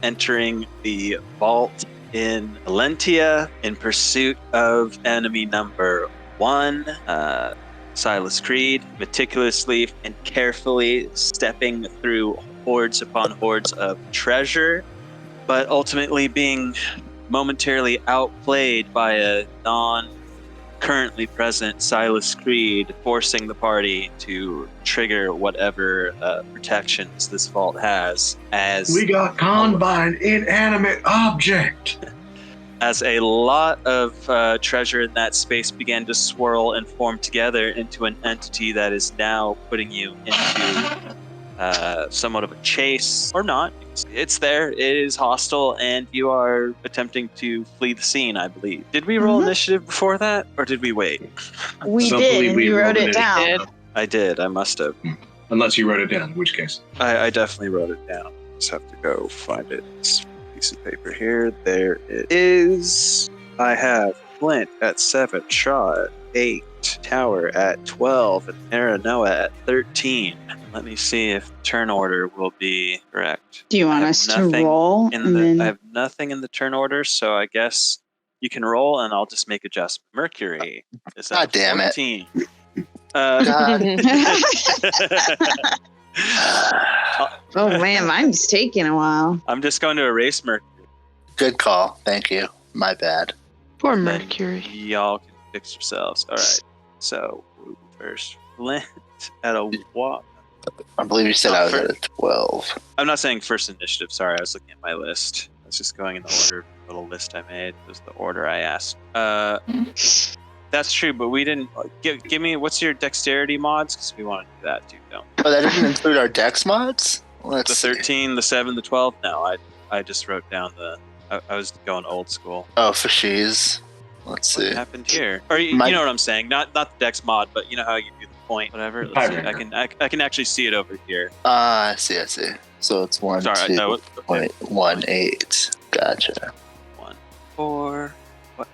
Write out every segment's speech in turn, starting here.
entering the vault in Valentia in pursuit of enemy number 1, Silas Creed, meticulously and carefully stepping through hordes upon hordes of treasure, but ultimately being momentarily outplayed by a non-currently present Silas Creed, forcing the party to trigger whatever protections this vault has. As we got conned by an inanimate object. As a lot of treasure in that space began to swirl and form together into an entity that is now putting you into somewhat of a chase, or not. It's there, it is hostile, and you are attempting to flee the scene, I believe. Did we roll initiative before that, or did we wait? We did, and you wrote it down. I did, I must have. Unless you wrote it down, in which case. I definitely wrote it down. Just have to go find it. This piece of paper here. There it is. I have Flint at 7, Shaw at 8, Tower at 12, and Aranoa at 13. Let me see if turn order will be correct. Do you want us to roll? I have nothing in the turn order, so I guess you can roll, and I'll just make adjustment. Mercury is at 14. Oh man, mine's taking a while. I'm just going to erase Mercury. Good call. Thank you. My bad. Poor Mercury. Y'all can fix yourselves. All right. So first, Flint at a walk. I believe you said I was at a 12. I'm not saying first initiative. Sorry, I was looking at my list. I was just going in the order. Little list I made was the order I asked. That's true, but we didn't give me. What's your dexterity mods? Because we want to do that too. Don't. Oh, that didn't include our dex mods. The 13, the 7, the 12. No, I just wrote down I was going old school. Oh, for she's. Let's see. What happened here? Or you know what I'm saying? Not the dex mod, but you know how you do the point, whatever. Let's see. I can actually see it over here. I see. So it's 1.18. Gotcha. 1, 4. What?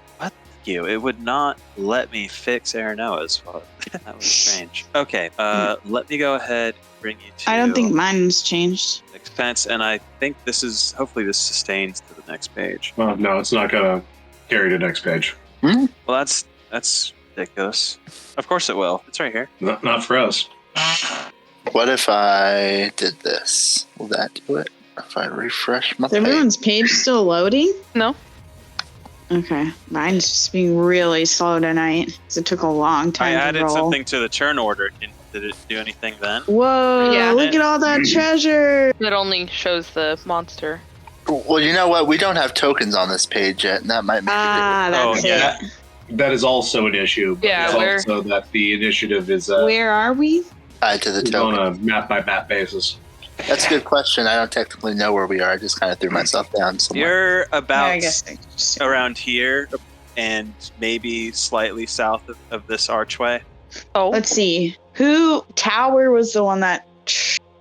You. It would not let me fix Aranoa's fault. That was strange. Okay, let me go ahead and bring you to... I don't think mine's changed. Expense, and I think hopefully this sustains to the next page. Well, no, it's not going to carry to the next page. Well, that's ridiculous. Of course it will. It's right here. Not for us. What if I did this? Will that do it? If I refresh my page? Is everyone's page still loading? No. Okay, mine's just being really slow tonight because it took a long time to roll. I added something to the turn order. Did it do anything then? Whoa, yeah. Look at all that treasure. It only shows the monster. Well, you know what? We don't have tokens on this page yet, and that might make that's it. That is also an issue. But yeah, it's also that the initiative is... where are we? Tied to the token. On a map-by-map basis. That's a good question. I don't technically know where we are. I just kind of threw myself down somewhere. You're about around here and maybe slightly south of this archway. Oh. Let's see. Tower was the one that...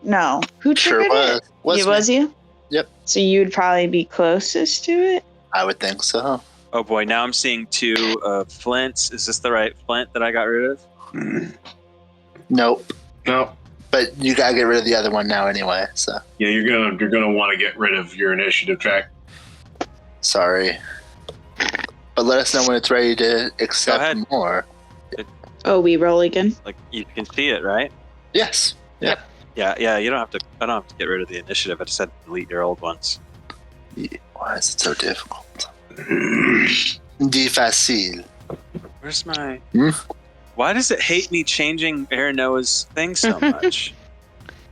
No. Who triggered it? It was you? Yep. So you'd probably be closest to it? I would think so. Oh boy, now I'm seeing 2 flints. Is this the right flint that I got rid of? Nope. No. But you gotta get rid of the other one now anyway, so. Yeah, you're gonna want to get rid of your initiative track. Sorry. But let us know when it's ready to accept more. We roll again? Like, you can see it, right? Yes. Yep. Yeah, I don't have to get rid of the initiative. I just had to delete your old ones. Yeah, why is it so difficult? Difficile. Where's my... Why does it hate me changing Aranoa's thing so much?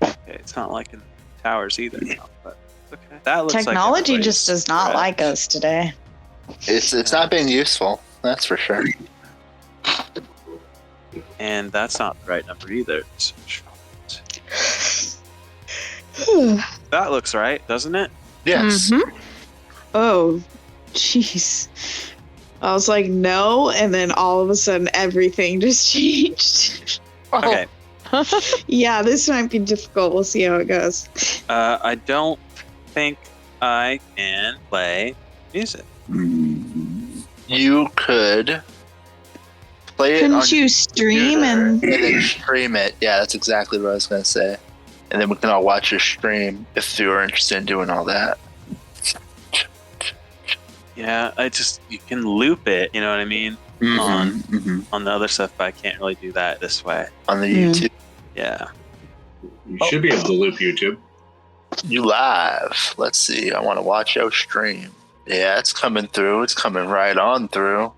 Okay, it's not like in towers either, but okay. That looks Technology just does not like us today. It's not being useful, that's for sure. And that's not the right number either. That looks right, doesn't it? Yes. Mm-hmm. Oh, jeez. I was like, no, and then all of a sudden everything just changed. Okay. Yeah, this might be difficult. We'll see how it goes. I don't think I can play music. You could play it on you stream and then stream it. Yeah, that's exactly what I was going to say. And then we can all watch your stream if you are interested in doing all that. Yeah, you can loop it, you know what I mean? On the other stuff, but I can't really do that this way. On the YouTube. Yeah. You should be able to loop YouTube. You live. Let's see. I want to watch your stream. Yeah, it's coming through. It's coming right on through.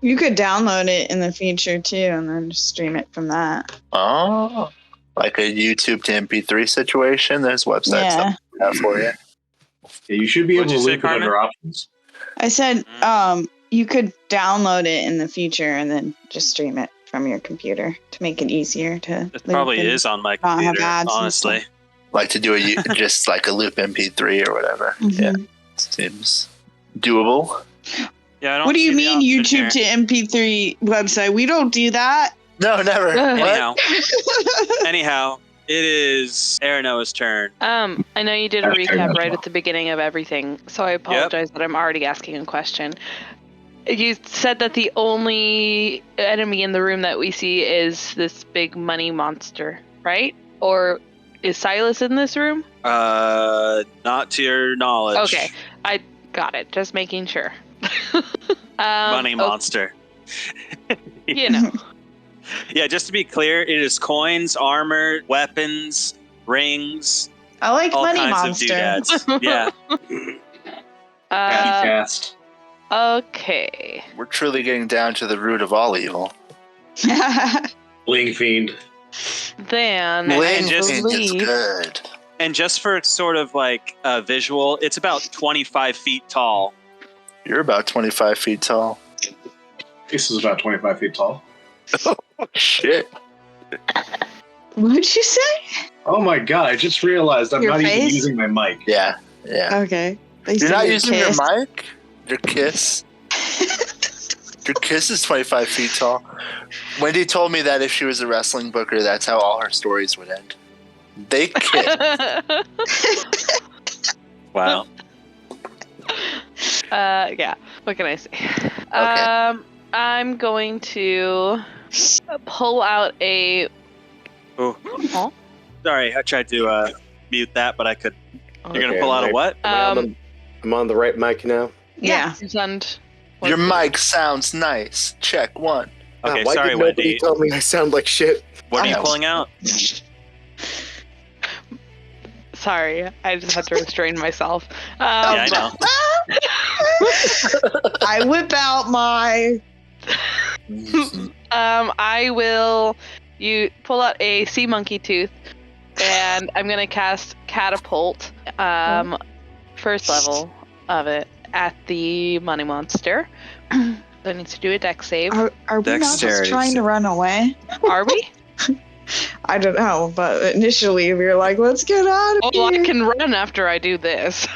You could download it in the future too, and then just stream it from that. Oh, like a YouTube to MP3 situation. There's websites that do that for you. Yeah, you should be able What'd to you say, loop it Carmen? under options. I said, you could download it in the future and then just stream it from your computer to make it easier to. It probably is on my not have computer, ads and honestly. stuff. Like to do just like a loop MP3 or whatever. Yeah, seems doable. Yeah, I don't What do you see the mean option YouTube here. to MP3 website? We don't do that. No, never. Anyhow, it is Aranoa's turn. I know you did a Okay, recap that's right well. at the beginning of everything, so I apologize that I'm already asking a question. You said that the only enemy in the room that we see is this big money monster, right? Or is Silas in this room? Not to your knowledge. Okay, I got it. Just making sure. Money monster. You know. Yeah, just to be clear, it is coins, armor, weapons, rings, I like all Money kinds Monster. of doodads. Yeah. Cast. Okay. We're truly getting down to the root of all evil. Bling Fiend. Then Bling I just- is believe good. And just for sort of like a visual, it's about 25 feet tall. You're about 25 feet tall. This is about 25 feet tall. Oh, shit. What'd you say? Oh my god, I just realized I'm Your not even face? using my mic. Yeah. Okay. They You're said not your using kiss. your mic? Your kiss? Your kiss is 25 feet tall. Wendy told me that if she was a wrestling booker, that's how all her stories would end. They kiss. Wow. Yeah. What can I say? I'm going to pull out a. Oh, Oh, sorry, I tried to mute that, but I couldn't. You're gonna Okay, pull out a right. what? I'm on the right mic now. Yeah. And Your mic sounds nice. Check one. Okay, Why sorry, did nobody Wendy. tell me I sound like shit? What are you Oh. pulling out? Sorry, I just had to restrain myself. Yeah, I know. I whip out my. I will. You pull out a sea monkey tooth, and I'm gonna cast catapult. First level of it at the money monster. That needs to do a dex save. Are we not just Dexterity trying to run away? Are we? I don't know, but initially we were like, let's get out of Oh, I here. can run after I do this.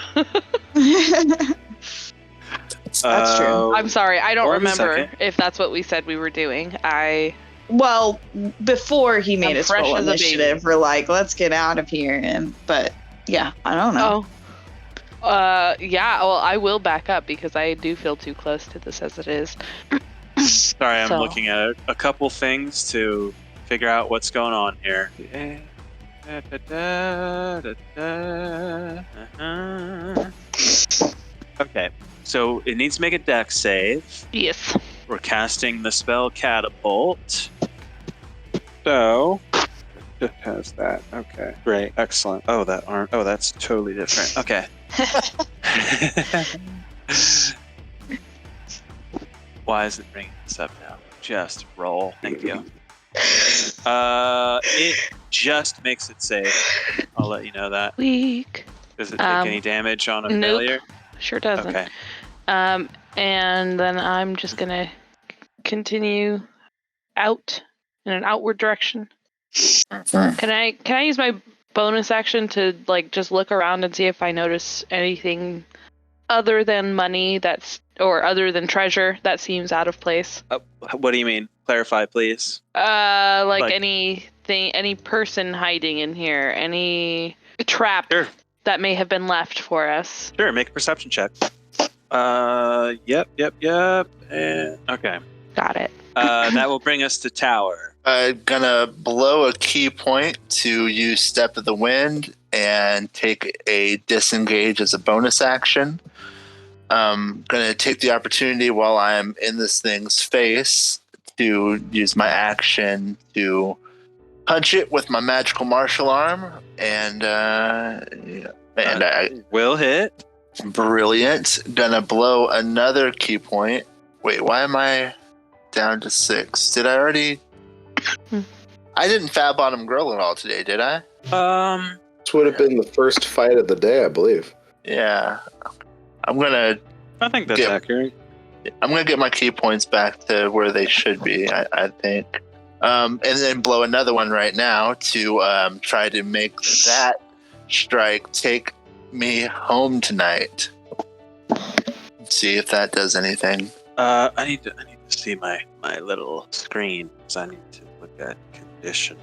That's true. I'm sorry, I don't Hold on a remember second. if that's what we said we were doing. Well, before he made I'm his fresh full as a baby. initiative, we're like, let's get out of here. But yeah, I don't know. Yeah, well, I will back up because I do feel too close to this as it is. Sorry, I'm So- looking at a couple things to figure out what's going on here. Okay, so it needs to make a dex save. Yes. We're casting the spell Catapult. So it has that. Okay, great, excellent. Oh, that aren't. Oh, that's totally different. Okay. Why is it bringing this up now? Just roll. Thank you. It just makes it save. I'll let you know that. Weak. Does it take any damage on a nope. failure? Sure doesn't. Okay. And then I'm just gonna continue out in an outward direction. Can I use my bonus action to like just look around and see if I notice anything other than money or other than treasure that seems out of place? What do you mean? Clarify, please. Like anything, any person hiding in here, any trap Sure. that may have been left for us. Sure, make a perception check. Yep. And, okay. Got it. That will bring us to tower. I'm gonna blow a key point to use Step of the Wind and take a disengage as a bonus action. I'm going to take the opportunity while I'm in this thing's face to use my action to punch it with my magical martial arm. And I will hit. Brilliant. Gonna blow another key point. Wait, why am I down to 6? Did I already... I didn't Fat Bottom Girl at all today, did I? This would have been the first fight of the day, I believe. Yeah. I think that's accurate. I'm going to get my key points back to where they should be, I think. And then blow another one right now to try to make that strike take me home tonight. See if that does anything. I need to see my little screen because I need to look at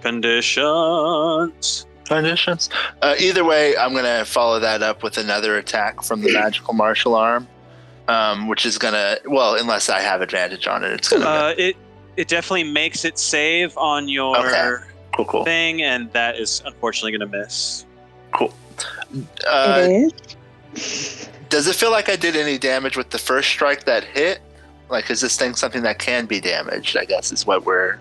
conditions. Either way, I'm gonna follow that up with another attack from the magical martial arm, which is gonna, well, unless I have advantage on it, it's gonna. It definitely makes it save on your cool thing, and that is unfortunately gonna miss. Cool. It is. Does it feel like I did any damage with the first strike that hit? Like, is this thing something that can be damaged? I guess is what we're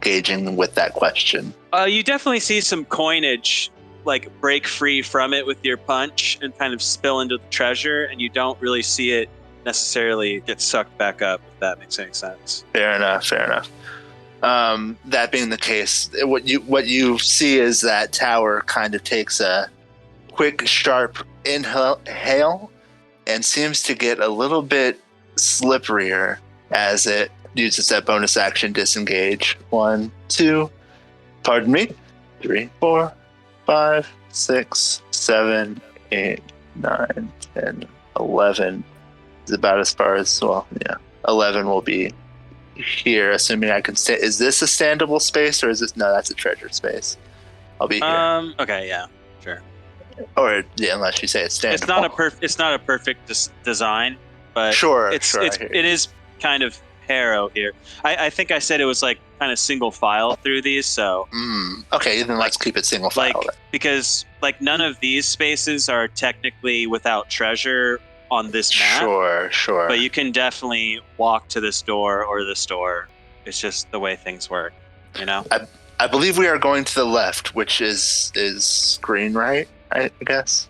gauging with that question. You definitely see some coinage like break free from it with your punch and kind of spill into the treasure, and you don't really see it necessarily get sucked back up, if that makes any sense. Fair enough. That being the case, what you see is that tower kind of takes a quick, sharp inhale and seems to get a little bit slipperier as it uses that bonus action disengage. 1, 2, pardon me, 3, 4, 5, 6, 7, 8, 9, 10, 11 is about as far as, 11 will be here, assuming I can stay. Is this a standable space, or is this, no, that's a treasure space. I'll be here. Okay, yeah, sure. Or, yeah, unless you say it's standable. It's not a perfect design, but sure, it is kind of harrow here. I think I said it was like kind of single file through these, so okay, then let's keep it single file. Because like none of these spaces are technically without treasure on this map. Sure. But you can definitely walk to this door or this door. It's just the way things work, you know? I believe we are going to the left, which is green, right? I guess.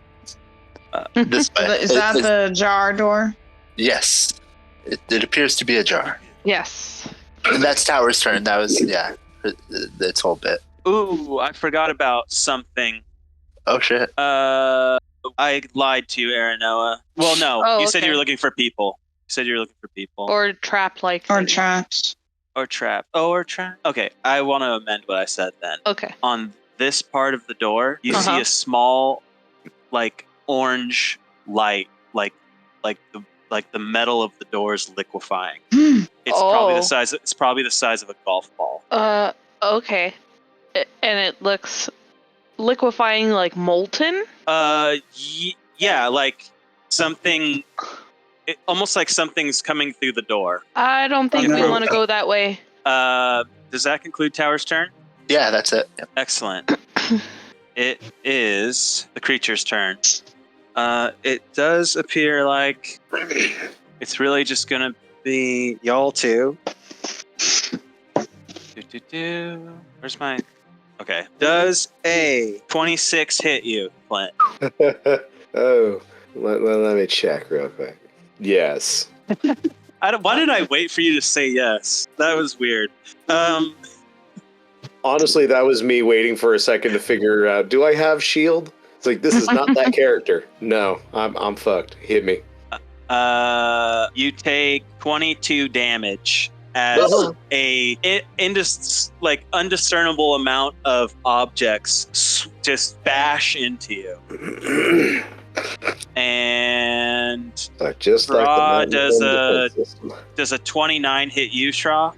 This way. Is that the jar door? Yes. It appears to be a jar. Yes. And that's Tower's turn. That was, its whole bit. Ooh, I forgot about something. Oh, shit. I lied to you, Aranoa. Well, no. You said you were looking for people. Or trap-like. Or traps. Or trap. Oh, or trap. Okay, I want to amend what I said then. Okay. On this part of the door, you see a small, like, orange light, like the metal of the door is liquefying. It's probably the size of a golf ball. Okay. And it looks liquefying, like molten? Yeah, like something, almost like something's coming through the door. I don't think we want to go that way. Does that conclude Tower's turn? Yeah, that's it. Yep. Excellent. It is the creature's turn. It does appear like it's really just gonna be y'all two. Where's my... Okay. Does a 26 hit you, Clint? Oh, let me check real quick. Yes. Why did I wait for you to say yes? That was weird. Honestly, that was me waiting for a second to figure out, do I have shield? It's like, this is not that character. No, I'm fucked. Hit me. You take 22 damage as undiscernible amount of objects just bash into you. And just Shra, like the does a 29 hit you, Shra?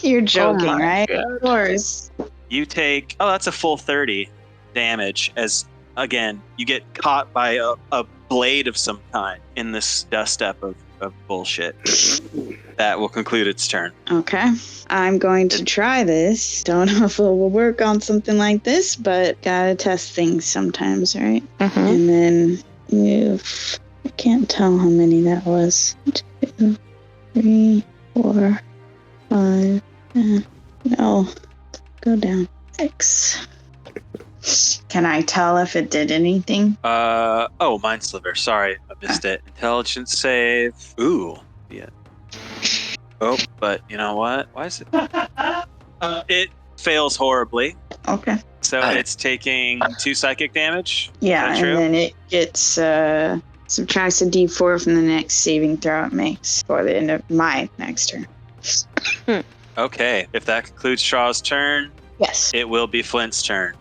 You're joking, right? God. Of course. You take that's a full 30 damage as again you get caught by a blade of some kind in this dust step of bullshit. That will conclude its turn. Okay. I'm going to try this. Don't know if it will work on something like this, but gotta test things sometimes, right? Mm-hmm. And then move can't tell how many that was. 2, 3, 4, 5. No. Go down. 6. Can I tell if it did anything? Oh, Mind Sliver. Sorry, I missed it. Intelligence save. Ooh. Yeah. Oh, but you know what? Why is it? It fails horribly. Okay. So it's taking 2 psychic damage. Yeah, Is that and true? then it gets subtracts a d4 from the next saving throw it makes for the end of my next turn. Okay. If that concludes Shaw's turn, Yes. it will be Flint's turn.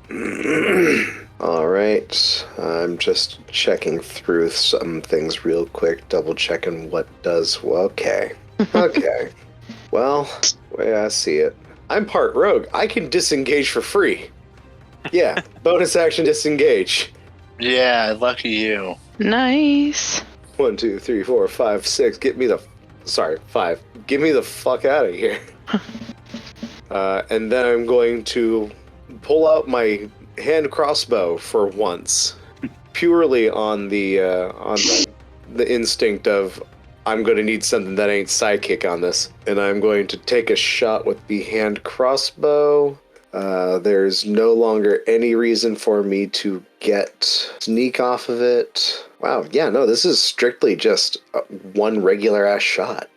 All right. I'm just checking through some things real quick, double checking what does. Okay. Okay. Well, the way I see it, I'm part rogue. I can disengage for free. Yeah. Bonus action disengage. Yeah, lucky you. Nice. 1, 2, 3, 4, 5, 6. Get me the. Sorry, 5. Get me the fuck out of here. And then I'm going to pull out my hand crossbow for once, purely on the instinct of I'm going to need something that ain't psychic on this, and I'm going to take a shot with the hand crossbow. There's no longer any reason for me to get sneak off of it. Wow, yeah, no, this is strictly just one regular ass shot.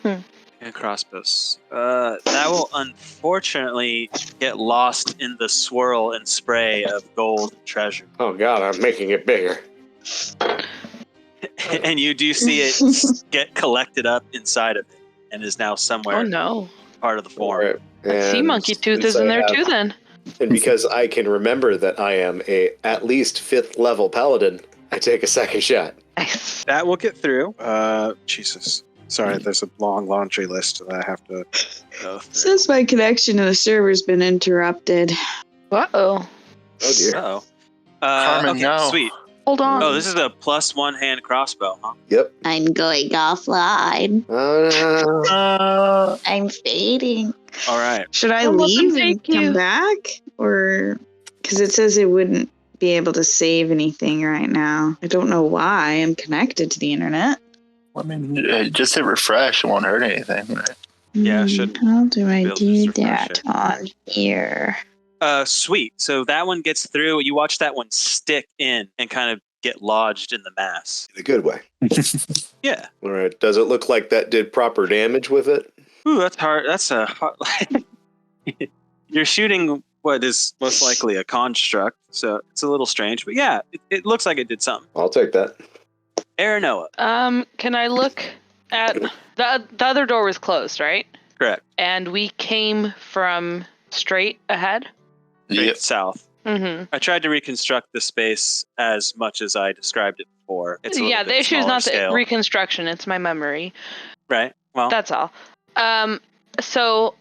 And crossbows. That will unfortunately get lost in the swirl and spray of gold and treasure. Oh god, I'm making it bigger. And you do see it get collected up inside of it and is now somewhere Oh no. part of the form. Right. That sea And monkey tooth since is in I there have- too then. And because I can remember that I am a at least 5th level paladin, I take a second shot. Nice. That will get through. Jesus. Sorry, there's a long laundry list that I have to go through. Since my connection to the server's been interrupted. Uh-oh. Oh dear. Uh-oh. Carmen, Okay, no. sweet. Hold on. Oh, this is a +1 hand crossbow, huh? Yep. I'm going offline. Oh no. I'm fading. All right. Should I Don't let them leave and take you. come back? Or because it says it wouldn't be able to save anything right now. I don't know why. I'm connected to the internet. I mean, just hit refresh. It won't hurt anything, right? Yeah, should How do I be able to do just refresh that it. on here? Sweet. So that one gets through. You watch that one stick in and kind of get lodged in the mass. In a good way. Yeah. All right. Does it look like that did proper damage with it? Ooh, that's hard. That's a hard. You're shooting what is most likely a construct, so it's a little strange. But yeah, it looks like it did something. I'll take that. Aranoa. Can I look at the other door was closed, right? Correct. And we came from straight ahead. Straight Yep. south. Mm-hmm. I tried to reconstruct the space as much as I described it before. It's a Yeah, little the bit issue is smaller not scale. the reconstruction; it's my memory. Right. Well, That's all. So,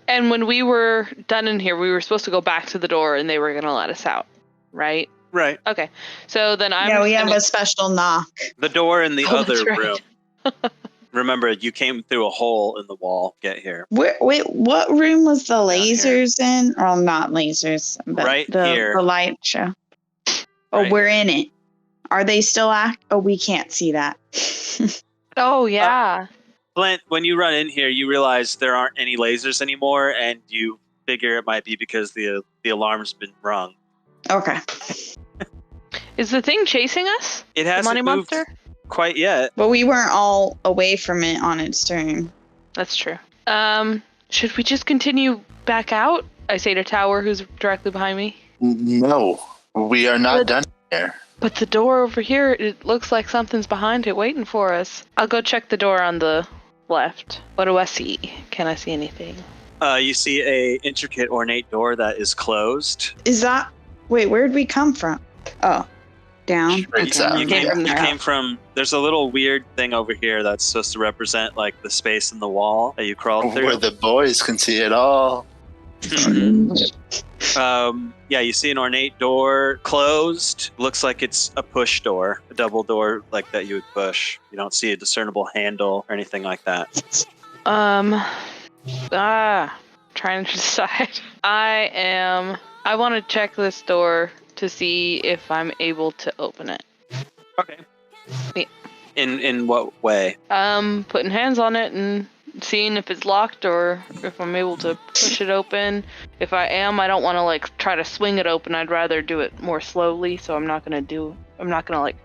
and when we were done in here, we were supposed to go back to the door, and they were gonna let us out, right? right. Okay. So then I'm. Yeah, we just have gonna- a special knock. The door in the Oh, other that's right. room. Remember, you came through a hole in the wall. Get here. Wait, what room was the here. lasers in? Well, not lasers, but Right the here. light show. Oh, Right we're here. in it. Are they still act? Oh, we can't see that. Oh yeah. Flint, when you run in here, you realize there aren't any lasers anymore, and you figure it might be because the alarm's been rung. Okay. Is the thing chasing us? It The hasn't money moved monster? quite yet. But we weren't all away from it on its turn. That's true. Should we just continue back out? I say to Tower, who's directly behind me. No, we are not done here. But the door over here, it looks like something's behind it waiting for us. I'll go check the door on the left. What do I see? Can I see anything? You see a intricate, ornate door that is closed. Is that... Wait, where'd we come from? Oh, down? Straight south. You came from. There's a little weird thing over here that's supposed to represent like the space in the wall that you crawl through. Where the boys can see it all. Yeah, you see an ornate door closed. Looks like it's a push door, a double door like that you would push. You don't see a discernible handle or anything like that. Trying to decide. I want to check this door to see if I'm able to open it. Okay. Yeah. In what way? Putting hands on it and seeing if it's locked or if I'm able to push it open. If I am, I don't want to like try to swing it open. I'd rather do it more slowly. So I'm not gonna like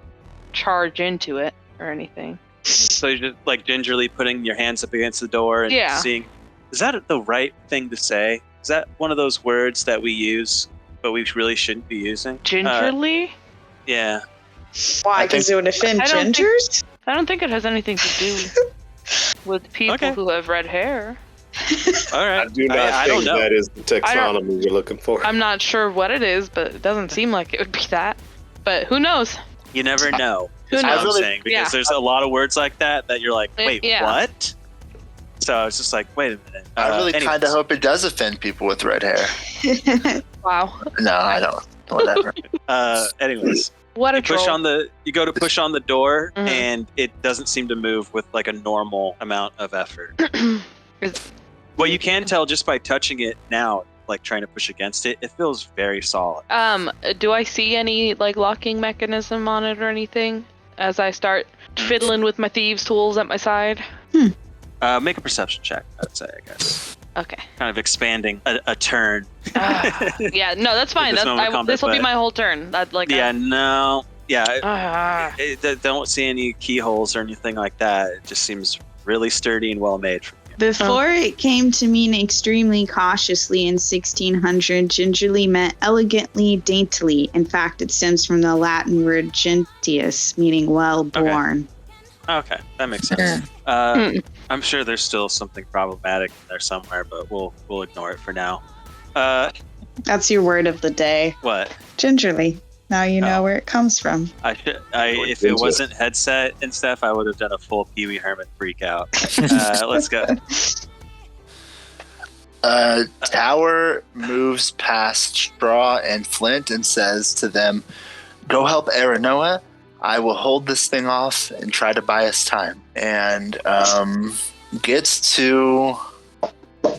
charge into it or anything. So you're just like gingerly putting your hands up against the door and seeing. Is that the right thing to say? Is that one of those words that we use, but we really shouldn't be using? Gingerly? Yeah. Why? Because it would offend gingers? I don't think it has anything to do with people who have red hair. All right. I do not think that is the taxonomy you're looking for. I'm not sure what it is, but it doesn't seem like it would be that. But who knows? You never know. Who Is what knows? I'm saying, because there's a lot of words like that you're like, wait, what? So I was just like, wait a minute. I really kind of hope it does offend people with red hair. Wow. No, I don't. Whatever. Anyways. What a you go to push on the door, Mhm. and it doesn't seem to move with like a normal amount of effort. Well, you can tell just by touching it now, like trying to push against it, it feels very solid. Do I see any like locking mechanism on it or anything as I start fiddling with my thieves' tools at my side? Make a perception check, I'd say, I guess. Okay. Kind of expanding a turn. Yeah, no, that's fine. This will be my whole turn. Don't see any keyholes or anything like that. It just seems really sturdy and well made from you. Before it came to mean extremely cautiously in 1600, gingerly meant elegantly, daintily. In fact, it stems from the Latin word gentius, meaning well-born. Okay, that makes sense. I'm sure there's still something problematic in there somewhere, but we'll ignore it for now. That's your word of the day. What? Gingerly. Now you know where it comes from. If it wasn't headset and stuff, I would have done a full Pee Wee Herman freak out. Let's go. Tower moves past Straw and Flint and says to them, "Go help Aranoa. I will hold this thing off and try to buy us time." And gets to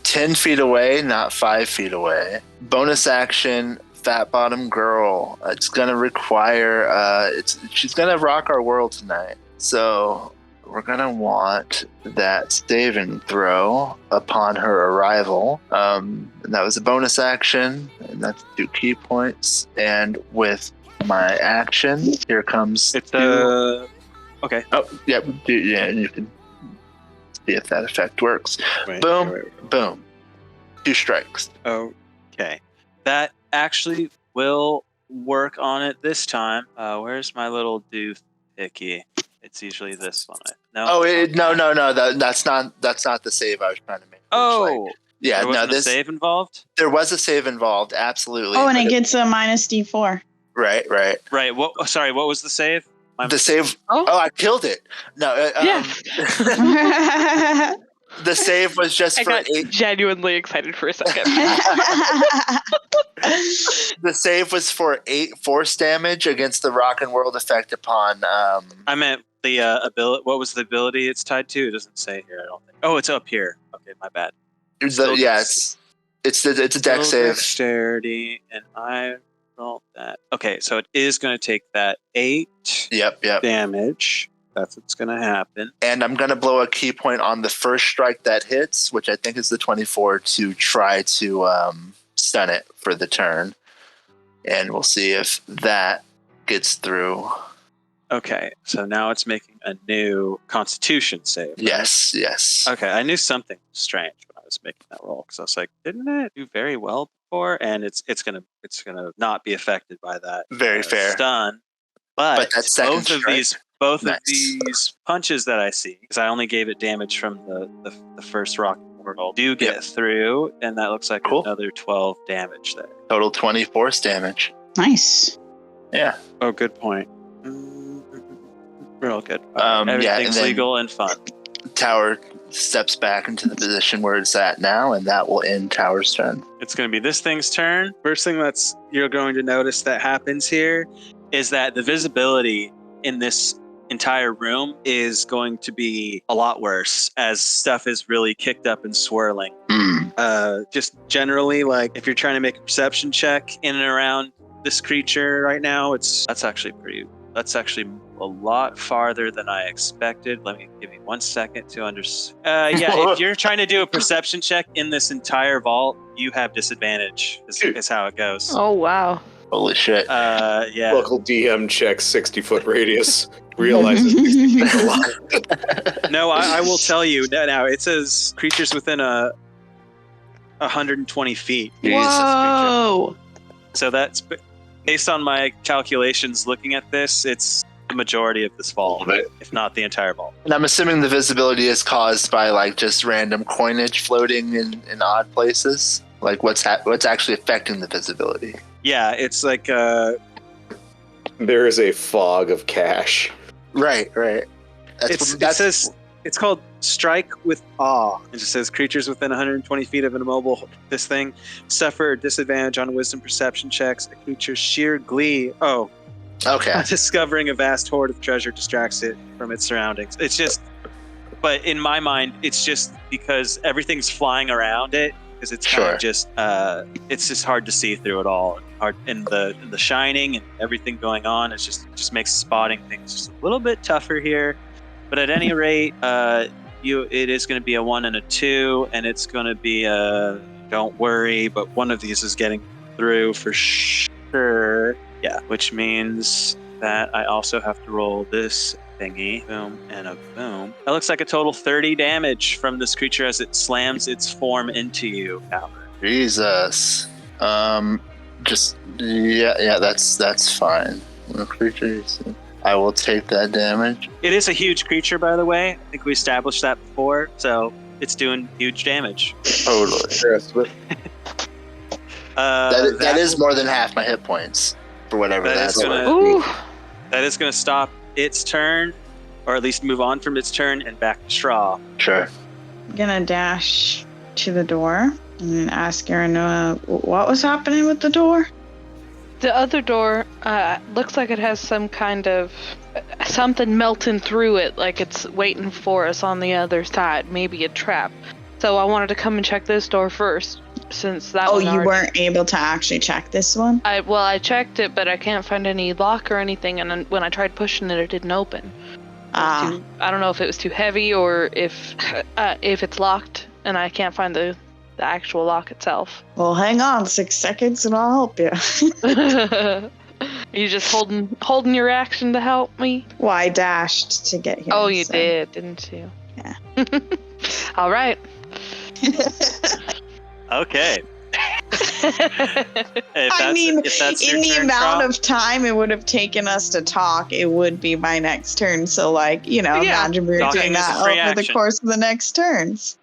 10 feet away, not 5 feet away. Bonus action, Fat Bottom Girl. It's going to require, she's going to rock our world tonight. So we're going to want that saving throw upon her arrival. And that was a bonus action, and that's 2 key points. And with my action, here comes... Okay. Oh, yeah, you can see if that effect works. Boom. Boom. 2 strikes. Okay. That actually will work on it this time. Where's my little doohickey? It's usually this one. No. No. That's not the save I was trying to make. Oh. Yeah, there wasn't a save involved? There was a save involved, absolutely. Oh, and it gets a minus D4. Right. What was the save? The save. Oh, I killed it. No. The save was just for 8. Genuinely excited for a second. The save was for 8 force damage against the rock and world effect upon. I meant the ability. What was the ability it's tied to? It doesn't say here. I don't think. Oh, it's up here. Okay, my bad. It's a deck save. Dexterity, and I rolled that. Okay, so it is going to take that 8 damage. That's what's going to happen. And I'm going to blow a key point on the first strike that hits, which I think is the 24, to try to stun it for the turn. And we'll see if that gets through. Okay, so now it's making a new Constitution save. Right? Yes. Okay, I knew something strange when I was making that roll, because I was like, didn't it do very well before? And it's gonna not be affected by that. Very fair stun. But that second both of these punches that I see, because I only gave it damage from the first rock world, do get through, and that looks like another 12 damage there. Total 20 force damage. Nice. Yeah. Oh, good point. Real good. Everything's legal and fun. Tower steps back into the position where it's at now, and that will end Tower's turn. It's going to be this thing's turn. First thing you're going to notice that happens here is that the visibility in this entire room is going to be a lot worse as stuff is really kicked up and swirling. Just generally, like if you're trying to make a perception check in and around this creature right now, that's actually a lot farther than I expected. Give me 1 second to understand. Yeah, if you're trying to do a perception check in this entire vault, you have disadvantage. Is how it goes. Oh wow. Holy shit. Yeah. Local DM checks 60-foot radius. Realizes 60 feet a lot. No, I will tell you now. It says creatures within 120 feet. Whoa! So that's based on my calculations. Looking at this, it's the majority of this vault, if not the entire vault. And I'm assuming the visibility is caused by like just random coinage floating in odd places. Like what's actually affecting the visibility? Yeah, it's like There is a fog of cash. Right. it says it's called Strike with Awe. It just says creatures within 120 feet of an immobile this thing suffer a disadvantage on wisdom perception checks. A creature's sheer glee. Oh, okay. discovering a vast hoard of treasure distracts it from its surroundings. It's just, but in my mind, it's just because everything's flying around it. Because it's kind of just, it's just hard to see through it all. Hard in the shining and everything going on. It just makes spotting things just a little bit tougher here. But at any rate, it is going to be a 1 and a 2, and it's going to be a don't worry. But one of these is getting through for sure. Yeah, which means that I also have to roll this thingy. Boom and a boom. That looks like a total 30 damage from this creature as it slams its form into you, Albert. Jesus. That's fine. Creatures. I will take that damage. It is a huge creature, by the way. I think we established that before, so it's doing huge damage. Totally. That is more than half my hit points for whatever that's worth. That is going to stop its turn, or at least move on from its turn and back to Straw. Sure. I'm gonna dash to the door and ask Aaron what was happening with the door. The other door looks like it has some kind of something melting through it, like it's waiting for us on the other side, maybe a trap. So I wanted to come and check this door first, since that. Oh, you weren't able to actually check this one? I checked it, but I can't find any lock or anything. And then when I tried pushing it, it didn't open. I don't know if it was too heavy or if it's locked, and I can't find the actual lock itself. Well, hang on 6 seconds, and I'll help you. You just holding your action to help me? Well, I dashed to get here. Oh, you did, didn't you? Yeah. All right. Okay. I mean, in the amount of time it would have taken us to talk, it would be my next turn. So, imagine we were doing that over the course of the next turns.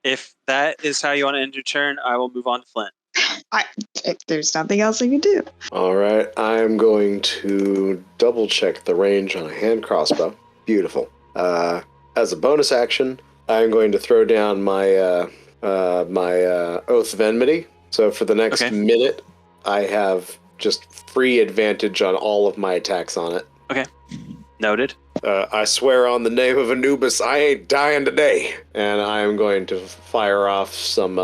If that is how you want to end your turn, I will move on to Flint. There's nothing else I can do. All right, I'm going to double check the range on a hand crossbow. Beautiful. As a bonus action, I'm going to throw down my Oath of Enmity. So for the next minute, I have just free advantage on all of my attacks on it. Okay. Noted. I swear on the name of Anubis, I ain't dying today. And I am going to fire off some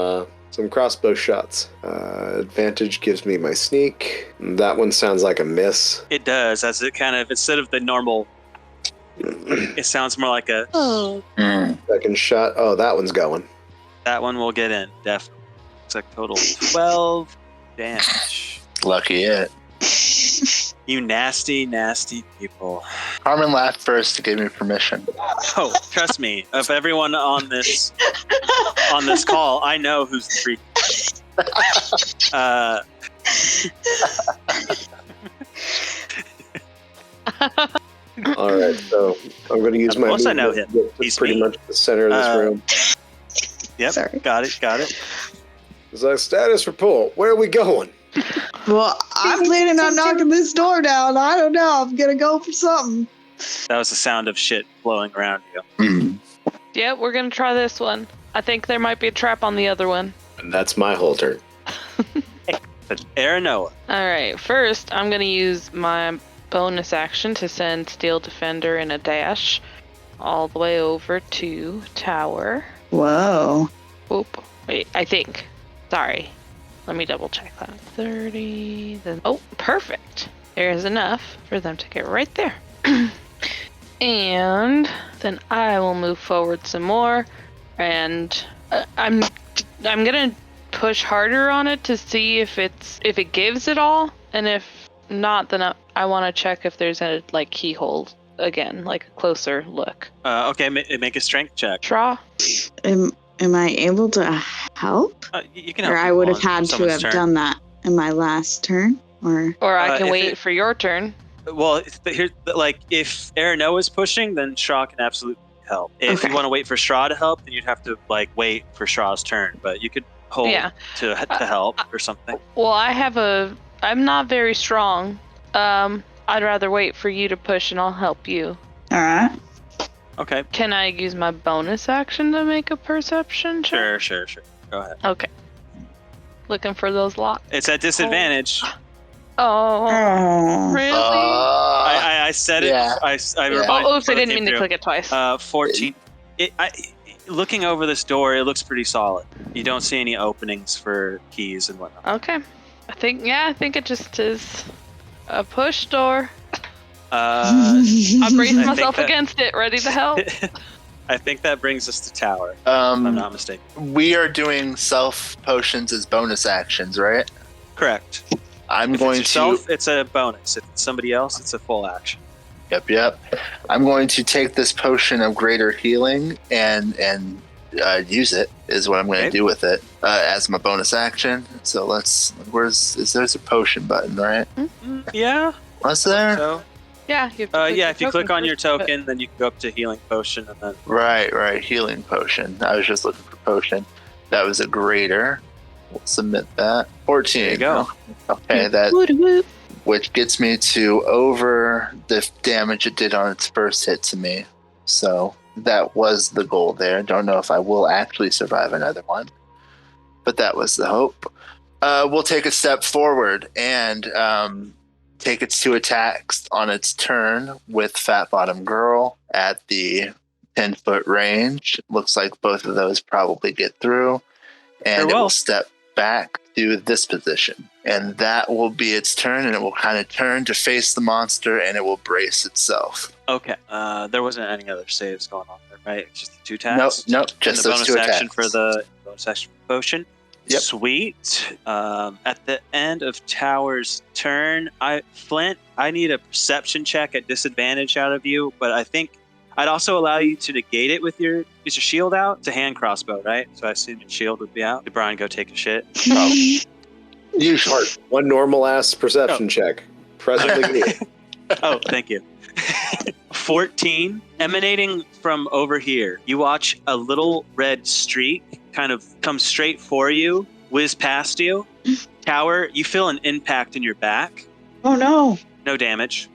crossbow shots. Advantage gives me my sneak. That one sounds like a miss. It does, as it kind of, instead of the normal, it sounds more like a... Second shot. Oh, that one's going. That one will get in, definitely. It's like total 12 damage. Lucky it. You nasty, nasty people. Carmen laughed first to give me permission. Oh, trust me. Of everyone on this call, I know who's the freak. All right, so I'm going to use my. Of course I know him. He's pretty much the center of this room. Yep. Sorry. Got it. It's a status report. Where are we going? Well, I'm planning on knocking this door down. I don't know. I'm going to go for something. That was the sound of shit flowing around you. Yeah, we're going to try this one. I think there might be a trap on the other one. And that's my whole turn. But Aranoa. All right, first I'm going to use my bonus action to send Steel Defender in a dash all the way over to Tower. Whoa. Oop. Wait, I think. Sorry. Let me double check that. 30. Then. Oh, perfect. There's enough for them to get right there. And then I will move forward some more, and I'm gonna push harder on it to see if it gives it all, and if not, then I want to check if there's a keyhole again, like a closer look. Okay, make a strength check. Draw. Am I able to help? You can help. Or I would have had to have done that in my last turn, or I can wait for your turn. Well, here, if Arano is pushing, then Shaw can absolutely help. If you want to wait for Shaw to help, then you'd have to wait for Shaw's turn. But you could hold to help or something. Well, I'm not very strong. I'd rather wait for you to push, and I'll help you. all right. Okay. Can I use my bonus action to make a perception check? Sure. Go ahead. Okay. Looking for those lots. It's at disadvantage. Oh, really? I said it. Yeah. I oops! I didn't mean to click it twice. 14. Looking over this door, it looks pretty solid. You don't see any openings for keys and whatnot. Okay. I think it just is a push door. I braced myself against it, ready to help. I think that brings us to tower. If I'm not mistaken. We are doing self potions as bonus actions, right? Correct. I'm if going it's yourself, it's a bonus. If it's somebody else, it's a full action. Yep. I'm going to take this potion of greater healing and use it. Is what I'm going to do with it as my bonus action. So there's a potion button, right? Yeah. Was there? So, yeah. You have to if you click on your token, then you can go up to healing potion and then. Right. Healing potion. I was just looking for potion. That was a greater. We'll submit that. 14. There you go. Okay, which gets me to over the damage it did on its first hit to me. So that was the goal there. Don't know if I will actually survive another one, but that was the hope. We'll take a step forward and take its 2 attacks on its turn with Fat Bottom Girl at the 10-foot range. Looks like both of those probably get through, and it will step back to this position, and that will be its turn, and it will kind of turn to face the monster, and it will brace itself. Okay. There wasn't any other saves going on there, right? It's just the 2 attacks? Nope, just the those bonus 2 action attacks. for the bonus action for potion. Yep. Sweet. At the end of Tower's turn, Flint, I need a perception check at disadvantage out of you, but I think I'd also allow you to negate it with your shield out. It's a hand crossbow, right? So I assume your shield would be out. Did Brian go take a shit? Usually. One normal ass perception check. Presently. Oh, thank you. 14. Emanating from over here, you watch a little red streak kind of come straight for you, whiz past you. Tower, you feel an impact in your back. Oh no. No damage.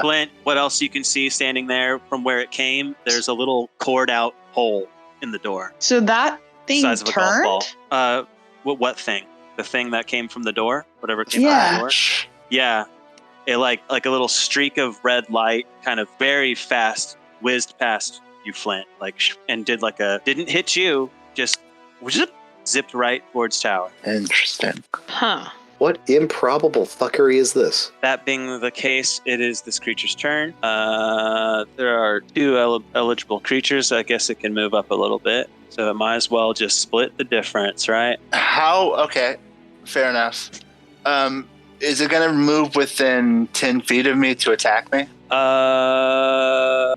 Flint, what else you can see standing there from where it came? There's a little cored out hole in the door. So that thing Size of a turned? golf ball. What thing? The thing that came from the door? Whatever came Yeah. from the door? Yeah. It like a little streak of red light kind of very fast whizzed past you, Flint, and didn't hit you, just zipped right towards Tower. Interesting. Huh. What improbable fuckery is this? That being the case, it is this creature's turn. There are 2 eligible creatures. I guess it can move up a little bit. So it might as well just split the difference, right? Okay, fair enough. Is it going to move within 10 feet of me to attack me? I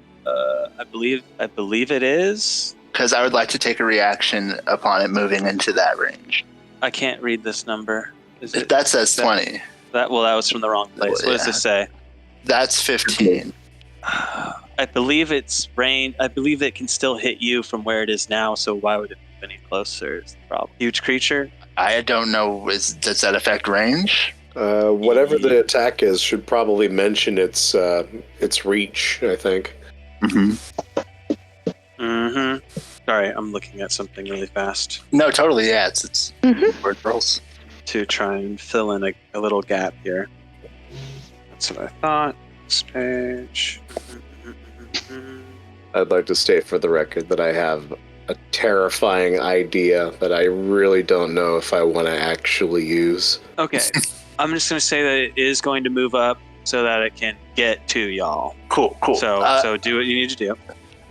believe it is. Because I would like to take a reaction upon it moving into that range. I can't read this number. That says 20. That was from the wrong place. Well, What does this say? That's 15. I believe it's range. I believe it can still hit you from where it is now. So why would it move any closer? Is the problem? Huge creature. I don't know. Does that affect range? Whatever the attack is should probably mention its reach, I think. Sorry, I'm looking at something really fast No, totally. Yeah, it's word rolls. to try and fill in a little gap here. That's what I thought. Next page. I'd like to state for the record that I have a terrifying idea that I really don't know if I want to actually use. Okay. I'm just going to say that it is going to move up so that it can get to y'all. Cool. So do what you need to do.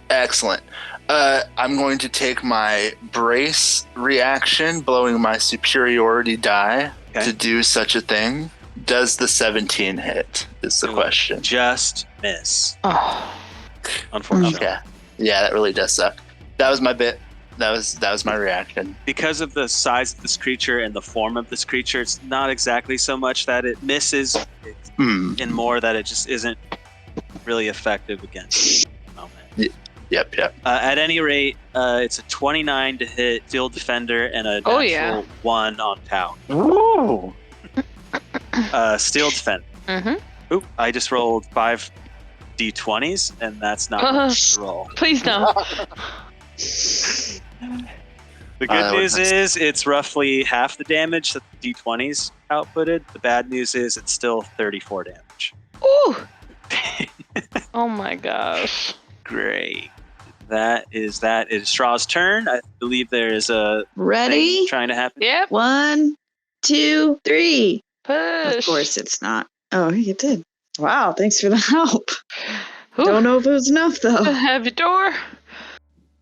Excellent. I'm going to take my brace reaction, blowing my superiority die to do such a thing. Does the 17 hit? Is the question. Just miss. Oh. Unfortunately. Okay. Yeah, that really does suck. That was my bit. That was my reaction. Because of the size of this creature and the form of this creature, it's not exactly so much that it misses, and more that it just isn't really effective against it at the moment. Yep. At any rate, it's a 29 to hit Steel Defender and a natural 1 on Town. Ooh. Steel Defender. Mm-hmm. Oop, I just rolled 5 D20s, and that's not much to roll. Please no. The good news is it's roughly half the damage that the D20s outputted. The bad news is it's still 34 damage. Ooh. Oh my gosh. Great. That is that. It is Straw's turn. I believe there is a Ready? thing trying to happen. Yep. 1, 2, 3. Push. Of course it's not. Oh, you did. Wow, thanks for the help. Ooh. Don't know if it was enough though. Have your door.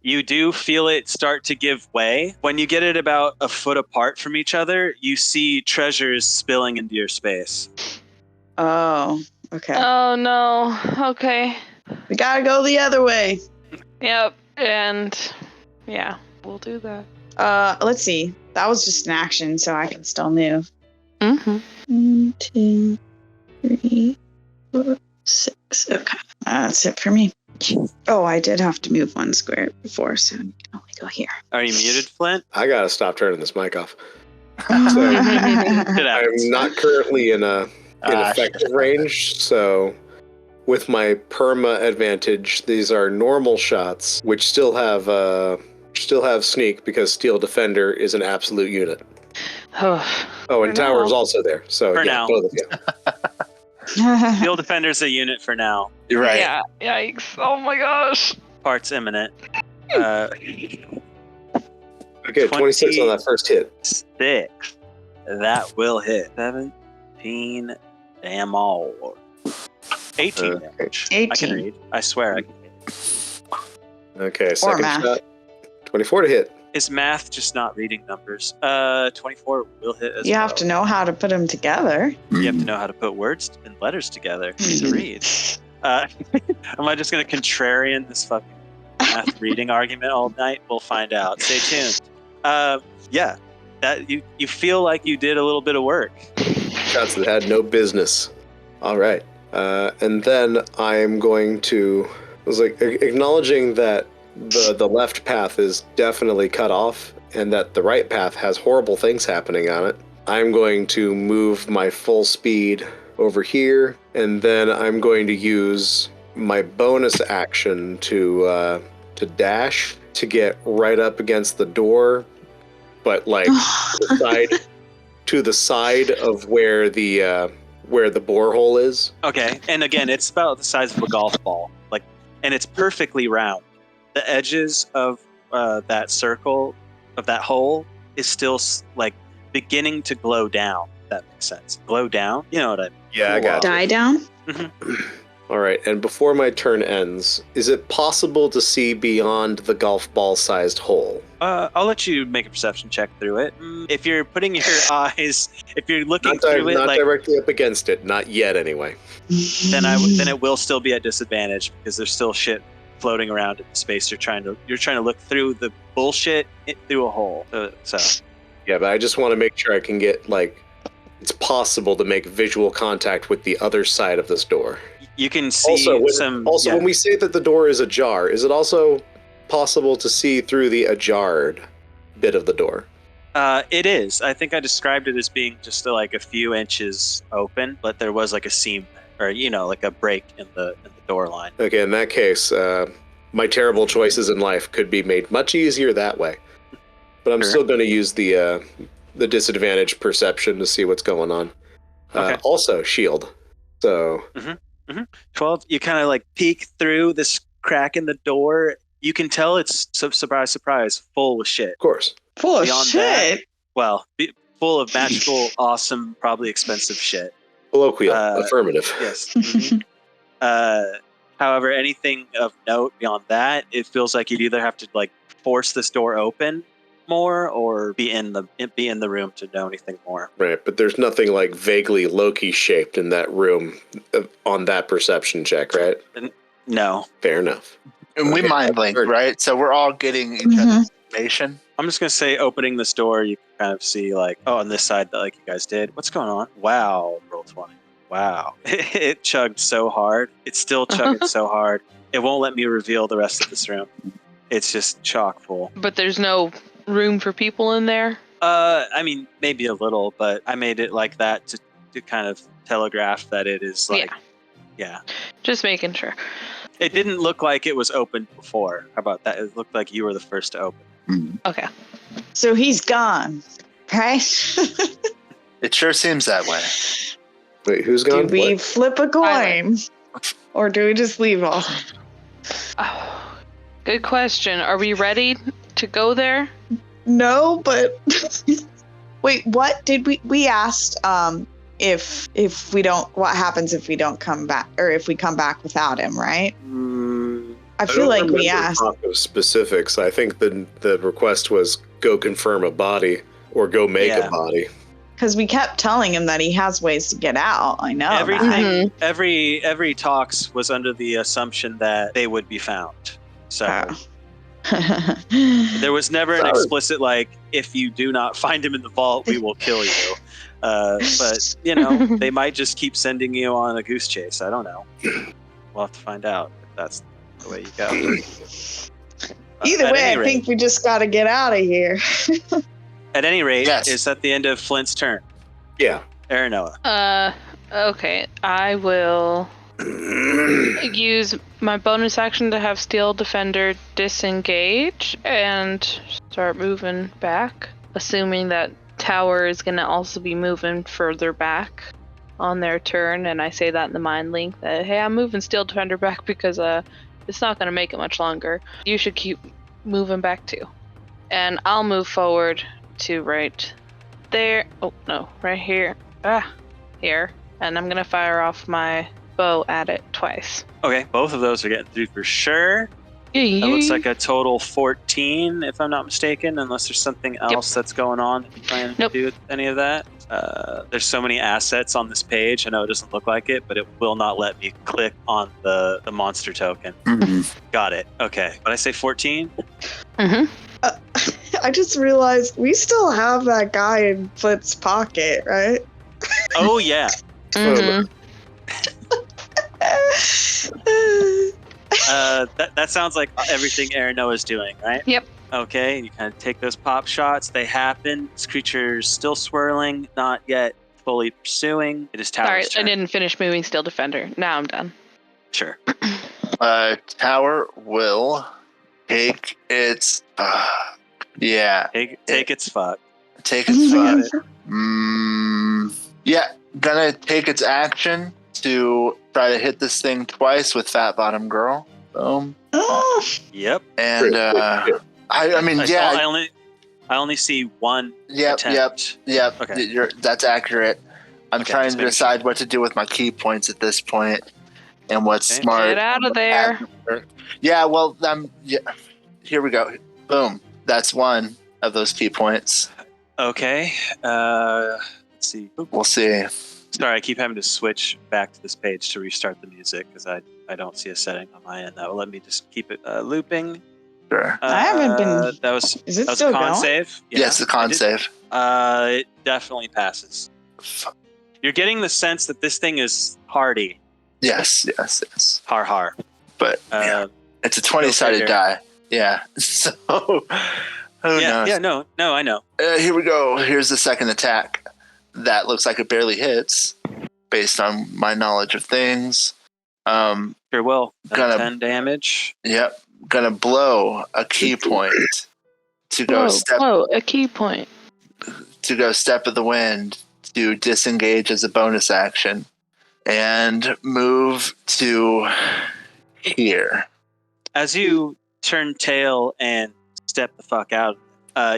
You do feel it start to give way. When you get it about a foot apart from each other, you see treasures spilling into your space. Oh, okay. Oh no. Okay. We gotta go the other way. Yep. And yeah, we'll do that. Let's see. That was just an action, so I can still move. Mm-hmm. 1, 2, 3, 4, 6. Okay. That's it for me. Oh, I did have to move 1 square before, so you can only go here. Are you muted, Flint? I gotta stop turning this mic off. It I'm happens. not currently in effective range, so with my perma advantage, these are normal shots, which still have sneak because Steel Defender is an absolute unit. Oh, and For Tower's now. also there. So For yeah, now. both of you. Steel Defender's a unit for now. You're right. Yeah. Yikes. Oh my gosh. Part's imminent. Okay, 26 on that first hit. 6. That will hit. 17. Damn all. 18 damage. 18. I can read. I swear I can read. Okay, second math. shot. 24 to hit. Is math just not reading numbers? 24 will hit as You well. have to know how to put them together. You have to know how to put words and letters together to read. Am I just going to contrarian this fucking math reading argument all night? We'll find out. Stay tuned. Yeah, that you feel like you did a little bit of work. Shots that had no business. All right. And then I'm going to... I was like, acknowledging that the left path is definitely cut off and that the right path has horrible things happening on it, I'm going to move my full speed over here, and then I'm going to use my bonus action to dash to get right up against the door, but like to the side of where the borehole is. Okay, and again, it's about the size of a golf ball, and it's perfectly round. The edges of that circle, of that hole, is still beginning to glow down. If that makes sense. Glow down? You know what I mean? Yeah, I got Die down? All right, and before my turn ends, is it possible to see beyond the golf ball-sized hole? I'll let you make a perception check through it. If you're putting your eyes, if you're looking through it, not directly up against it, not yet anyway. then it will still be at disadvantage because there's still shit floating around in space. You're trying to look through the bullshit through a hole. So yeah, but I just want to make sure I can get it's possible to make visual contact with the other side of this door. You can see when we say that the door is ajar, is it also possible to see through the ajarred bit of the door? It is. I think I described it as being just a few inches open, but there was a seam or a break in the door line. Okay, in that case, my terrible choices in life could be made much easier that way. But I'm still going to use the disadvantage perception to see what's going on. Okay. Also, shield. So 12. You kind of peek through this crack in the door. You can tell it's surprise, full with shit. of course. Full of Beyond shit. Well, full of magical, awesome, probably expensive shit. Colloquial. Affirmative. Yes. However, anything of note beyond that, it feels like you'd either have to like force this door open more or be in the room to know anything more. Right, but there's nothing like vaguely Loki shaped in that room on that perception check, right? No. Fair enough. And we mind link, right? So we're all getting each other's information. I'm just gonna say, opening this door, you can kind of see like, oh, on this side that like you guys did. What's going on? Wow, roll 20. Wow, it chugged so hard. It's still chugging so hard. It won't let me reveal the rest of this room. It's just chock full. But there's no room for people in there? I mean, maybe a little, but I made it like that to kind of telegraph that it is like, yeah. Just making sure. It didn't look like it was open before. How about that? It looked like you were the first to open. Okay. So he's gone, right? It sure seems that way. Wait, who's gone? Do we flip a coin? Or do we just leave all? Oh, good question. Are we ready to go there? No, but wait, what did we asked if we don't, what happens if we don't come back, or if we come back without him, right? I feel like we asked of specifics. I think the request was go confirm a body or go make a body. because we kept telling him that he has ways to get out. I know everything. Every talks was under the assumption that they would be found. So there was never an explicit like, if you do not find him in the vault, we will kill you. But you know, they might just keep sending you on a goose chase. I don't know. We'll have to find out if that's the way you go. Either way, I think we just got to get out of here. At any rate, is that the end of Flint's turn? Yeah. Aranoa. Okay. I will use my bonus action to have Steel Defender disengage and start moving back, assuming that Tower is going to also be moving further back on their turn. And I say that in the mind link that, hey, I'm moving Steel Defender back because it's not going to make it much longer. You should keep moving back too. And I'll move forward to right there. Oh, no, right here. Here. And I'm going to fire off my bow at it twice. Okay, both of those are getting through for sure. That looks like a total 14, if I'm not mistaken, unless there's something else that's going on that you plan to do with any of that. There's so many assets on this page. I know it doesn't look like it, but it will not let me click on the monster token. Got it. Okay. Did I say 14? I just realized we still have that guy in Flint's pocket, right? Oh, yeah. That sounds like everything Aranoa is doing, right? Yep. Okay, you kind of take those pop shots. They happen. This creature's still swirling, not yet fully pursuing. It is Tower's turn. I didn't finish moving Steel Defender. Now I'm done. Sure. Tower will take its... Take its fuck. Take its fuck. Yeah, gonna take its action to try to hit this thing twice with Fat Bottom Girl. Boom. Yep. And I mean, I only see one attempt. Yep. Okay. That's accurate. I'm trying to decide what to do with my key points at this point and what's smart. Get out of there. Yeah, well, here we go. Boom. That's one of those key points. Okay. Let's see. We'll see. Sorry, I keep having to switch back to this page to restart the music because I don't see a setting on my end. That will let me just keep it looping. Sure. I haven't been. That was. Is it that was still a con going? save. Yeah, yes, the con save. It definitely passes. You're getting the sense that this thing is hardy. Yes. Har. But it's a 20-sided die. Yeah. So who knows? Yeah. No. I know. Here we go. Here's the second attack. That looks like it barely hits, based on my knowledge of things. Sure will. Gonna 10 damage. Yep. Gonna blow a key point to go a key point to go step of the wind to disengage as a bonus action and move to here. As you turn tail and step the fuck out,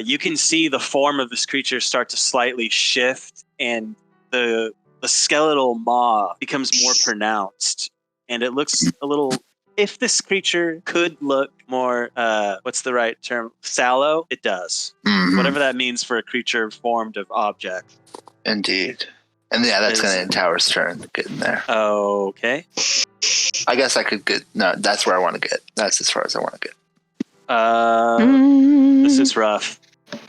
you can see the form of this creature start to slightly shift, and the skeletal maw becomes more pronounced, and it looks a little. If this creature could look more, what's the right term? Sallow, it does. Mhm. Whatever that means for a creature formed of object. Indeed. And yeah, that's going to end Tower's turn to get in there. Okay. I guess I could get... No, that's where I want to get. That's as far as I want to get. This is rough.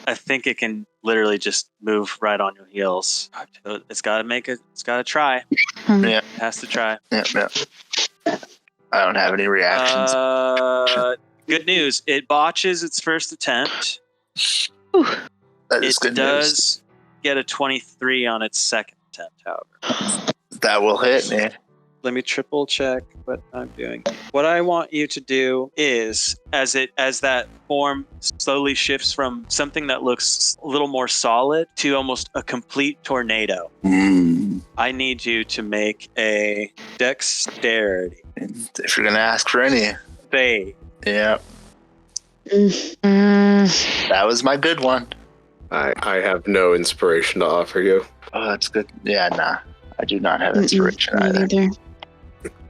I think it can literally just move right on your heels. It's got to try. Yeah. It has to try. Yeah. I don't have any reactions. Good news. It botches its first attempt. That is It good does news. get a 23 on its second attempt, however. That will hit me. Let me triple check what I'm doing. What I want you to do is, as that form slowly shifts from something that looks a little more solid to almost a complete tornado, I need you to make a dexterity If you're going to ask for any. save. Yeah. That was my good one. I have no inspiration to offer you. Oh, that's good. Yeah, nah. I do not have inspiration either.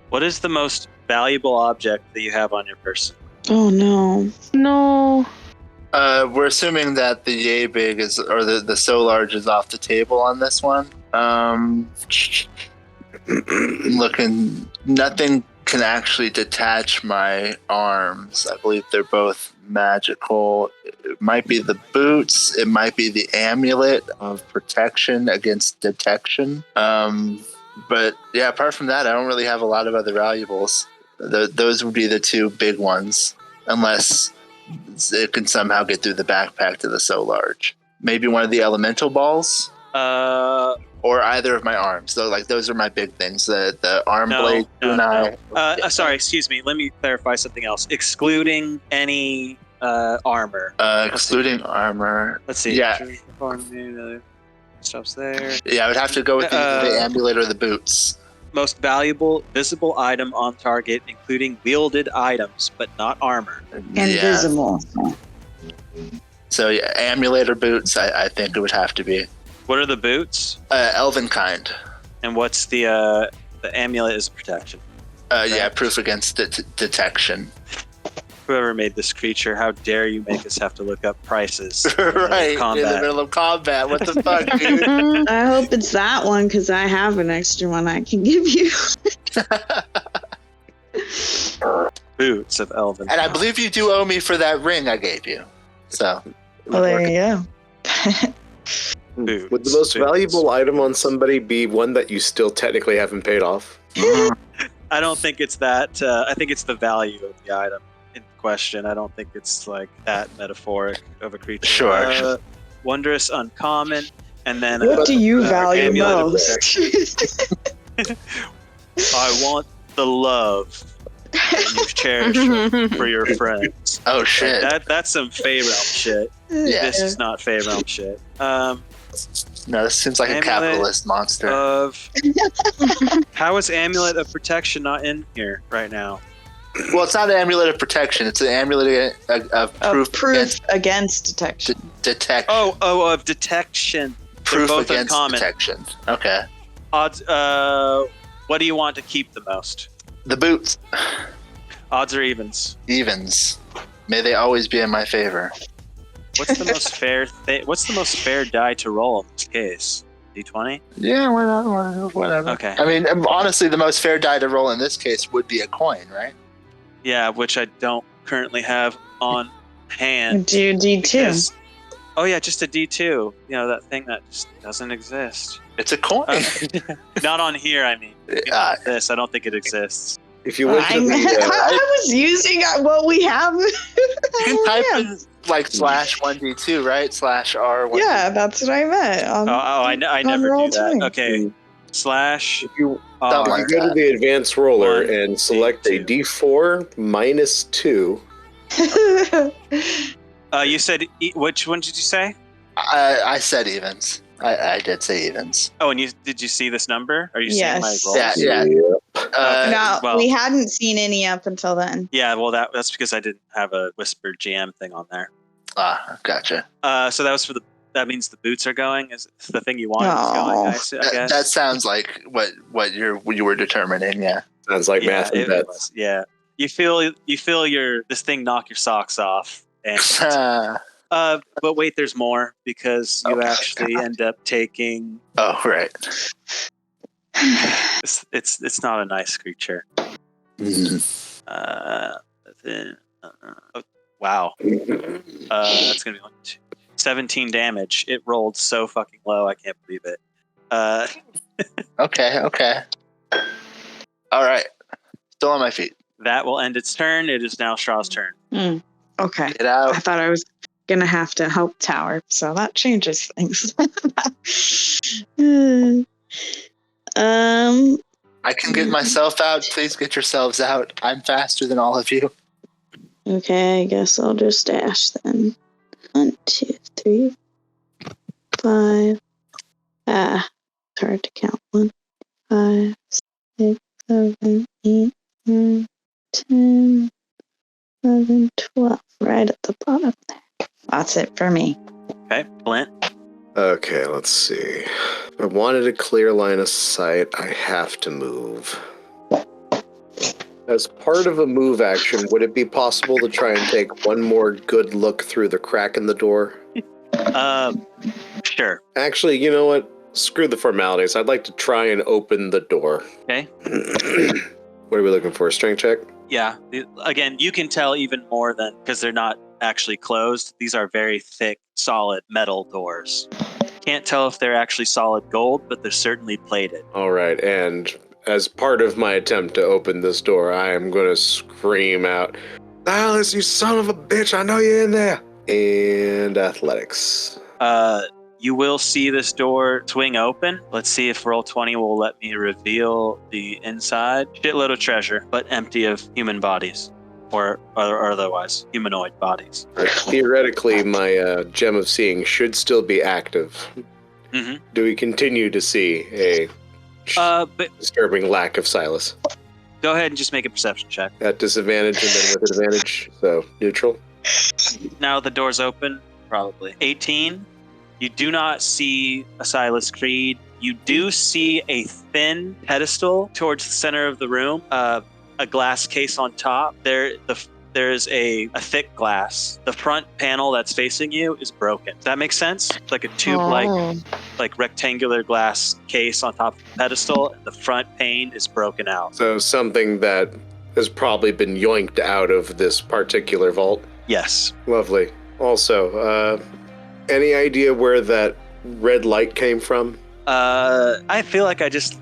What is the most valuable object that you have on your person? Oh no. No. We're assuming that the yay big is, or the so large is off the table on this one. Looking, nothing can actually detach my arms. I believe they're both magical. It might be the boots. It might be the amulet of protection against detection. But yeah, apart from that, I don't really have a lot of other valuables. Those would be the two big ones, unless it can somehow get through the backpack to the so large. Maybe one of the elemental balls, or either of my arms. So like those are my big things. The arm blade. Sorry, excuse me. Let me clarify something else. Excluding any armor. Excluding armor. Let's see. Yeah. Stops there. Yeah, I would have to go with either the amulet or the boots. Most valuable visible item on target, including wielded items, but not armor. Invisible. So yeah, amulet or boots, I think it would have to be. What are the boots? Elven kind. And what's the amulet is protection? Yeah, proof against detection. Whoever made this creature, how dare you make us have to look up prices? Right, in the combat. middle of combat. What the fuck, dude? I hope it's that one because I have an extra one I can give you. Boots of elven. And I believe you do owe me for that ring I gave you. So. Well, there you go. Boots. Would the most Boots. valuable item on somebody be one that you still technically haven't paid off? I don't think it's that. I think it's the value of the item in question. I don't think it's like that metaphoric of a creature. Sure. Wondrous, uncommon, and then What do you uh, value amulet of most? I want the love that you cherish for your friends. Oh shit. That's some Fey realm shit. Yeah. This is not Fey realm shit. No, this seems like a Amulet capitalist monster. Of how is amulet of protection not in here right now? Well, it's not an amulet of protection. It's an amulet of proof against detection. detection. Oh, of detection. proof both against uncommon. detection. Okay. Odds. What do you want to keep the most? The boots. Odds or evens? Evens. May they always be in my favor. What's the most fair? What's the most fair die to roll in this case? D20. Yeah, whatever. Okay. I mean, honestly, the most fair die to roll in this case would be a coin, right? Yeah, which I don't currently have on hand. Do D2. because- Oh yeah, just a D2. You know, that thing that just doesn't exist. It's a coin. Not on here, I mean. This, I don't think it exists. If you went to I was using what we have. You can type in like /1d2, right? /r1. Yeah, that's what I meant. I never do Roll20. that. Okay. Slash. If you Something like go to that. the advanced roller One, and select a D4 -2. You said which one did you say? I said evens. I did say evens. Oh, and did you see this number? Are you Yes. seeing my rolls? Yeah. No, well- we hadn't seen any up until then. Yeah, well, that's because I didn't have a whispered GM thing on there. Gotcha. So that was for the. That means the boots are going. Is the thing you wanted is going? I guess That sounds like what you were determining. Yeah. Sounds like math and bets. Yeah. You feel this thing knock your socks off, and but wait, there's more because you actually end up taking. Oh right. It's not a nice creature. Wow. That's gonna be 17 damage. It rolled so fucking low. I can't believe it. Okay. All right. Still on my feet. That will end its turn. It is now Straw's turn. Okay. Get out. I thought I was gonna have to help Tower, so that changes things. I can get myself out. Please get yourselves out. I'm faster than all of you. Okay, I guess I'll just dash then. 1, 2, 3, 5. It's hard to count. 1, 5, 6, 7, 8, 9, 10, 11, 12. Right at the bottom there. That's it for me. Okay, Blint. Okay, let's see. If I wanted a clear line of sight, I have to move. As part of a move action, would it be possible to try and take one more good look through the crack in the door? Sure. Actually, you know what? Screw the formalities. I'd like to try and open the door. Okay. What are we looking for? Strength check? Yeah. Again, you can tell even more than because they're not actually closed. These are very thick, solid metal doors. Can't tell if they're actually solid gold, but they're certainly plated. All right, and as part of my attempt to open this door, I am going to scream out, Alice, you son of a bitch, I know you're in there. And athletics. You will see this door swing open. Let's see if Roll20 will let me reveal the inside. Shitload of treasure, but empty of human bodies. Or otherwise, humanoid bodies. Right. Theoretically, my gem of seeing should still be active. Mm-hmm. Do we continue to see a disturbing lack of Silas? Go ahead and just make a perception check. At disadvantage and then with advantage, so neutral. Now the door's open, probably. 18. You do not see a Silas Creed. You do see a thin pedestal towards the center of the room. A glass case on top. There's a thick glass. The front panel that's facing you is broken. Does that make sense? It's like a tube like rectangular glass case on top of the pedestal, and the front pane is broken out. So something that has probably been yoinked out of this particular vault. Yes. Lovely. Also, any idea where that red light came from? I feel like I just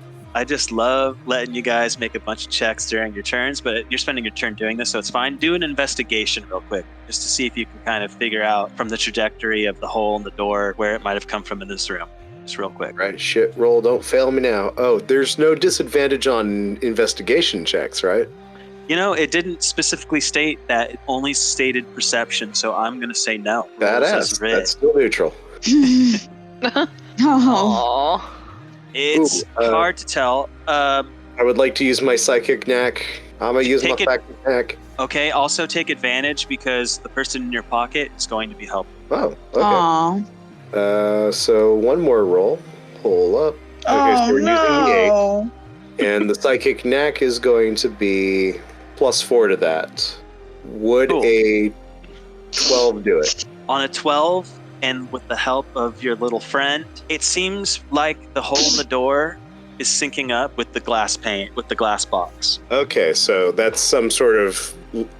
love letting you guys make a bunch of checks during your turns, but you're spending your turn doing this, so it's fine. Do an investigation real quick, just to see if you can kind of figure out from the trajectory of the hole in the door where it might have come from in this room. Just real quick. Right, shit, roll, don't fail me now. Oh, there's no disadvantage on investigation checks, right? You know, it didn't specifically state that. It only stated perception, so I'm going to say no. Badass. That's still neutral. Oh. It's hard to tell. I would like to use my psychic knack. I'm going to use my psychic knack. Okay, also take advantage because the person in your pocket is going to be helping. Oh, okay. So one more roll. Pull up. Okay, so we're using the 8. And the psychic knack is going to be +4 to that. Would a 12 do it? On a 12, and with the help of your little friend, it seems like the hole in the door is syncing up with the glass pane, with the glass box. Okay, so that's some sort of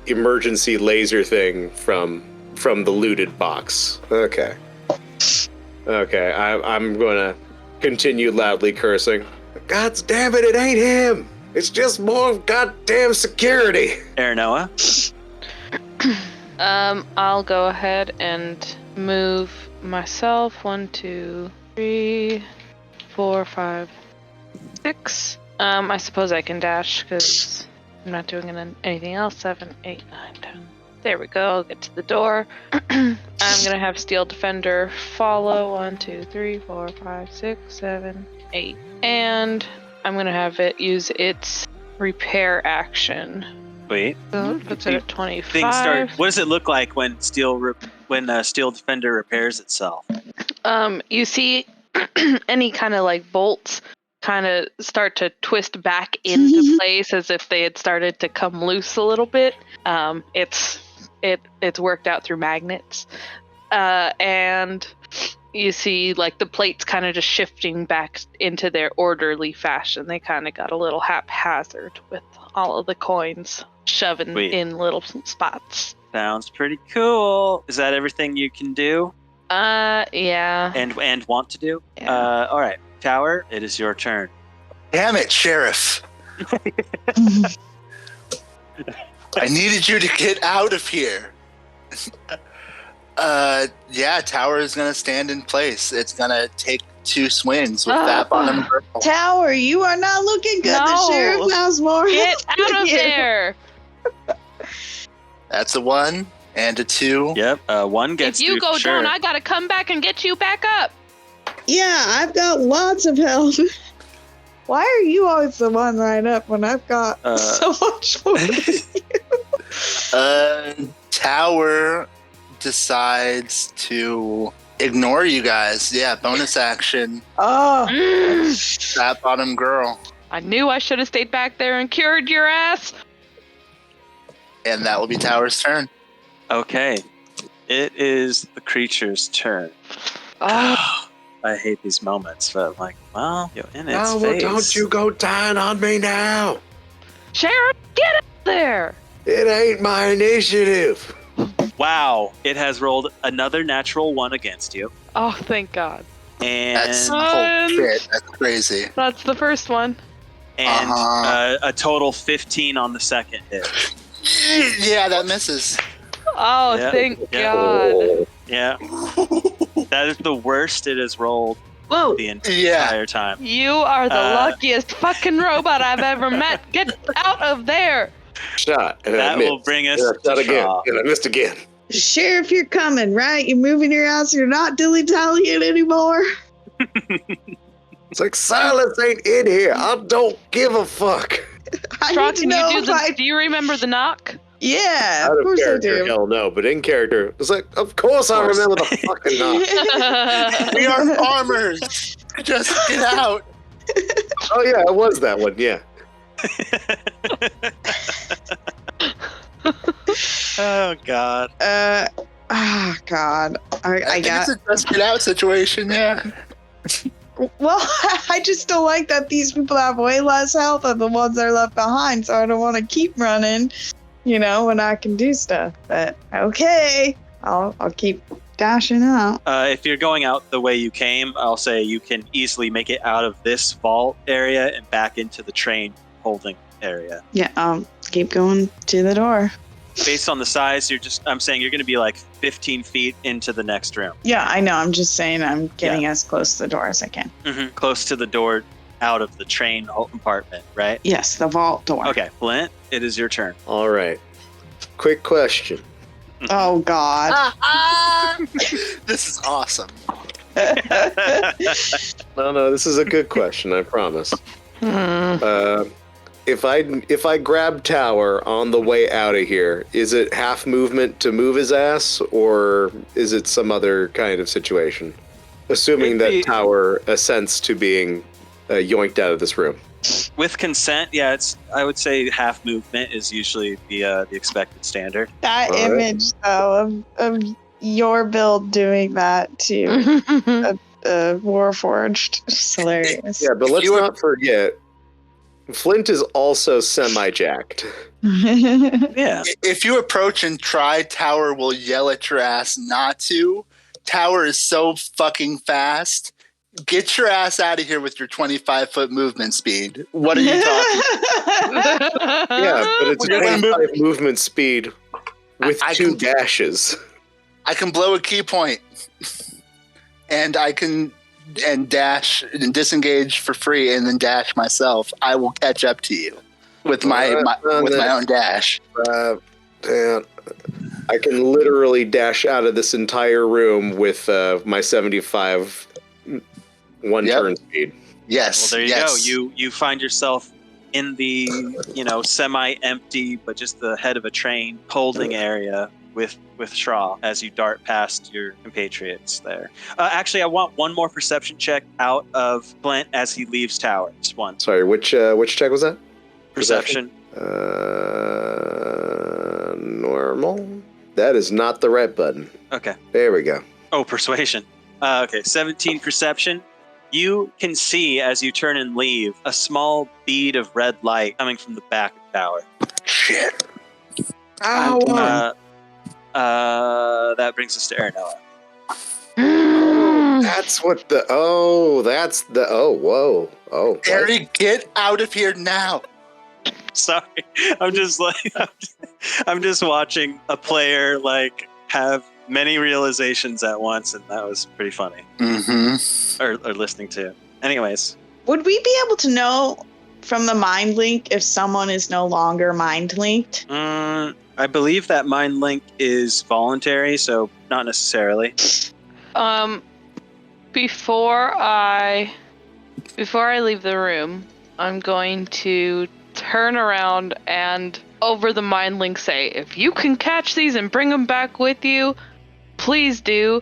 emergency laser thing from the looted box. Okay, I'm going to continue loudly cursing. God damn it ain't him! It's just more goddamn security! Aranoa? I'll go ahead and move myself. 1, 2, 3, 4, 5, 6. I suppose I can dash because I'm not doing anything else. 7, 8, 9, 10. There we go. I'll get to the door. I'm gonna have Steel Defender follow. 1, 2, 3, 4, 5, 6, 7, 8. And I'm gonna have it use its repair action. Wait. So it puts it at 25. What does it look like when Steel when Steel Defender repairs itself? You see any kind of like bolts kind of start to twist back into place as if they had started to come loose a little bit. It's worked out through magnets. And you see like the plates kind of just shifting back into their orderly fashion. They kind of got a little haphazard with all of the coins shoving in little spots. Sounds pretty cool. Is that everything you can do? Yeah. And want to do? Yeah. All right. Tower, it is your turn. Damn it, Sheriff. I needed you to get out of here. Yeah, Tower is going to stand in place. It's going to take 2 swings with that bottom girl. Tower, you are not looking good. The No. sheriff has more. Get out of there! That's a 1 and a 2. Yep. 1 gets If you through go for sure. down, I gotta come back and get you back up. Yeah, I've got lots of help. Why are you always the one right up when I've got so much more? Tower decides to ignore you guys. Yeah, bonus action. Oh, That bottom girl. I knew I should have stayed back there and cured your ass. And that will be Tower's turn. Okay. It is the creature's turn. Oh, I hate these moments, but I'm like, well, you're in its Oh, face. well, don't you go dying on me now. Sheriff, get up there! It ain't my initiative. Wow. It has rolled another natural 1 against you. Oh, thank God. And That's holy shit. That's crazy. That's the first one. a total 15 on the second hit. Yeah, that misses. Oh, Yeah, thank yeah. God. Yeah. That is the worst it has rolled whoa. the Yeah. entire time. You are the luckiest fucking robot I've ever met. Get out of there. Shot. And I That missed. will bring us Yeah, to shot again. Shaw. And I missed again. Sheriff, you're coming, right? You're moving your ass. You're not dilly-dallying anymore. It's like, Silas ain't in here. I don't give a fuck. I Straw, need to can know you if do I... do you remember the knock? Yeah, Out of of course I character, do. hell no. But in character, it's like, of course I remember the fucking knock. We are farmers. Just get out. Oh yeah, it was that one. Yeah. Oh, God. God. I think got... it's a just get out situation, yeah. Well, I just don't like that these people have way less health than the ones that are left behind, so I don't want to keep running, when I can do stuff. But okay, I'll keep dashing out. If you're going out the way you came, I'll say you can easily make it out of this vault area and back into the train holding area. Yeah, keep going to the door. Based on the size, I'm saying you're going to be like 15 feet into the next room. Yeah, I know. I'm just saying I'm getting as close to the door as I can. Mm-hmm. Close to the door out of the train compartment, right? Yes, the vault door. Okay, Flint, it is your turn. All right. Quick question. Oh, God. This is awesome. No, this is a good question. I promise. If I grab Tower on the way out of here, is it half movement to move his ass, or is it some other kind of situation? Assuming that Tower assents to being yoinked out of this room. With consent, yeah, I would say half movement is usually the expected standard. That All right. image, though, of your build doing that to Warforged is hilarious. Yeah, but let's not forget, Flint is also semi-jacked. Yeah. If you approach and try, Tower will yell at your ass not to. Tower is so fucking fast. Get your ass out of here with your 25-foot movement speed. What are you talking Yeah, but it's We're gonna 25 movement speed with I 2 can- dashes. I can blow a key point, and I can dash and disengage for free, and then dash myself. I will catch up to you with my own dash. Yeah, I can literally dash out of this entire room with my 75 one-turn speed. Yes. Well, there you yes. go. You find yourself in the semi-empty but just the head of a train holding area with Shraw as you dart past your compatriots there. Actually, I want one more perception check out of Flint as he leaves tower. Just one. Sorry, which check was that? Perception. Normal. That is not the right button. Okay. There we go. Oh, persuasion. Okay, 17 perception. You can see as you turn and leave a small bead of red light coming from the back of the tower. Shit. Ow! That brings us to Aranoa. That's what the. Oh, that's the. Oh, whoa. Oh. what? Harry, get out of here now. Sorry, I'm just like I'm just watching a player like have many realizations at once, and that was pretty funny. Mm-hmm. Or listening to. Anyways, Would we be able to know from the mind link if someone is no longer mind linked? I believe that mind link is voluntary, so not necessarily. Before I leave the room, I'm going to turn around and over the mind link say, if you can catch these and bring them back with you, please do.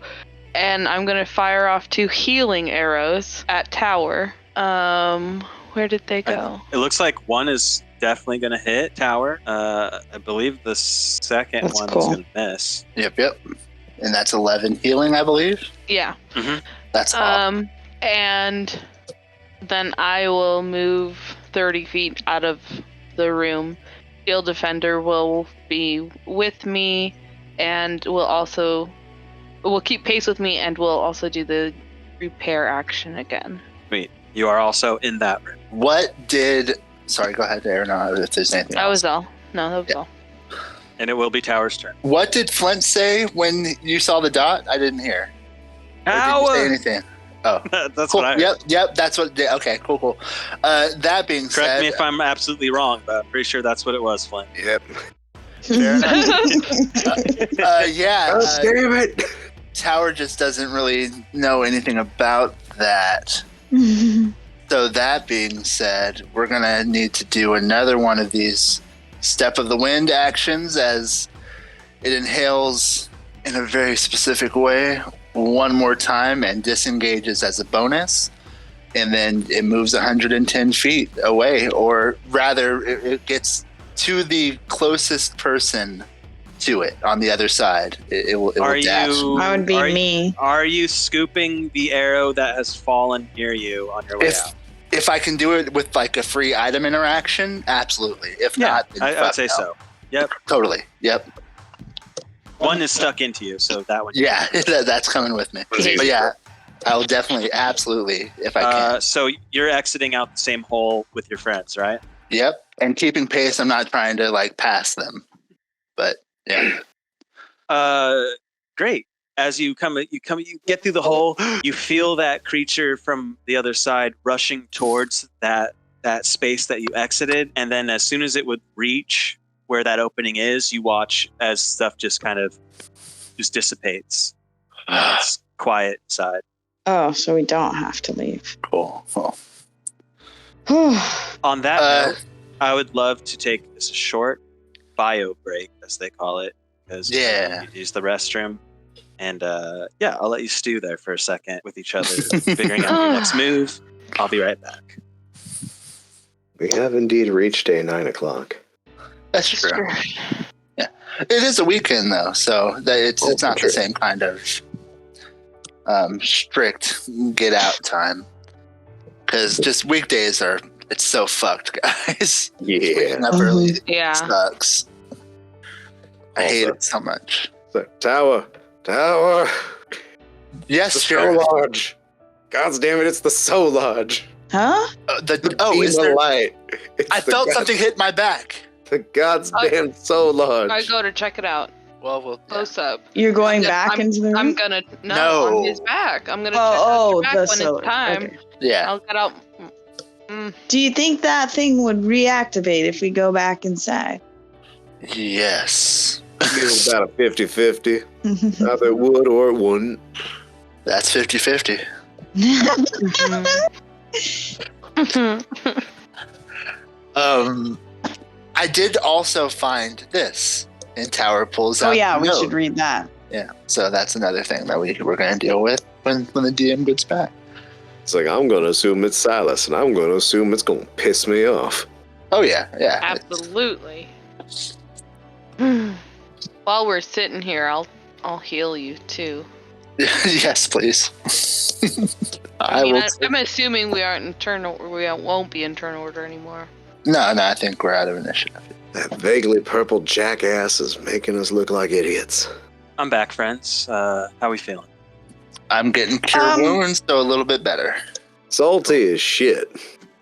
And I'm going to fire off 2 healing arrows at tower. Where did they go? It looks like one is definitely going to hit tower. I believe the second That's one is cool. going to miss. Yep. And that's 11 healing, I believe. Yeah. That's awesome. And then I will move 30 feet out of the room. Shield Defender will be with me and will keep pace with me and will also do the repair action again. Wait, you are also in that room. Sorry, go ahead, Aaron, if there's anything That else. was all. No, that was all. And it will be tower's turn. What did Flint say when you saw the dot? I didn't hear. Or did you say anything? Oh, That's cool. what I heard. Yep. That's what. Okay, cool. That being Correct said, me if I'm absolutely wrong, but I'm pretty sure that's what it was, Flint. Yep. fair enough. Yeah. God damn it! Tower just doesn't really know anything about that. So that being said, we're gonna need to do another one of these Step of the Wind actions as it inhales in a very specific way one more time and disengages as a bonus, and then it moves 110 feet away, or rather it gets to the closest person to it on the other side. It will dash. That would be me. Are you scooping the arrow that has fallen near you on your way out? If I can do it with like a free item interaction, absolutely. If not, then I'd say no. so. Yep. Totally. Yep. One is stuck into you, so that one. Yeah, that's coming with me. But yeah, I'll definitely, absolutely, if I can. So you're exiting out the same hole with your friends, right? Yep. And keeping pace, I'm not trying to like pass them. But yeah. Great. As you get through the hole, you feel that creature from the other side rushing towards that space that you exited, and then as soon as it would reach where that opening is, you watch as stuff just kind of just dissipates. It's quiet inside. Oh, so we don't have to leave. Cool. On that note, I would love to take this short bio break, as they call it, because you use the restroom. And I'll let you stew there for a second with each other, figuring out your next move. I'll be right back. We have indeed reached day 9 o'clock. That's true. Yeah, it is a weekend though, so that it's not the same kind of strict get out time. Because just weekdays it's so fucked, guys. Yeah. Waking up early Yeah. sucks. I hate it so much. So, Tower. Yes, The sure. Soul Lodge. God damn it, it's the Soul Lodge. Huh? Is Beam there? of light. It's I the felt god- something hit my back. The God's damn Soul Lodge. I go to check it out. Well, we'll. Close up. You're going I'm- back into the room? I'm gonna No. on his back. I'm gonna check Oh, out your back the when solar. it's time. Okay. Yeah. I'll get out. Do you think that thing would reactivate if we go back inside? Yes. It's about a 50-50. Either it would or it wouldn't. That's 50-50. I did also find this. And Tower pulls out. Oh yeah, the we note. should read that. Yeah, so that's another thing that we're going to deal with when the DM gets back. It's like, I'm going to assume it's Silas, and I'm going to assume it's going to piss me off. Oh yeah. Absolutely. While we're sitting here, I'll heal you too. Yes, please. I'm assuming we won't be in turn order anymore. No, I think we're out of initiative. That vaguely purple jackass is making us look like idiots. I'm back, friends. How we feeling? I'm getting cure wounds, so a little bit better. Salty as shit.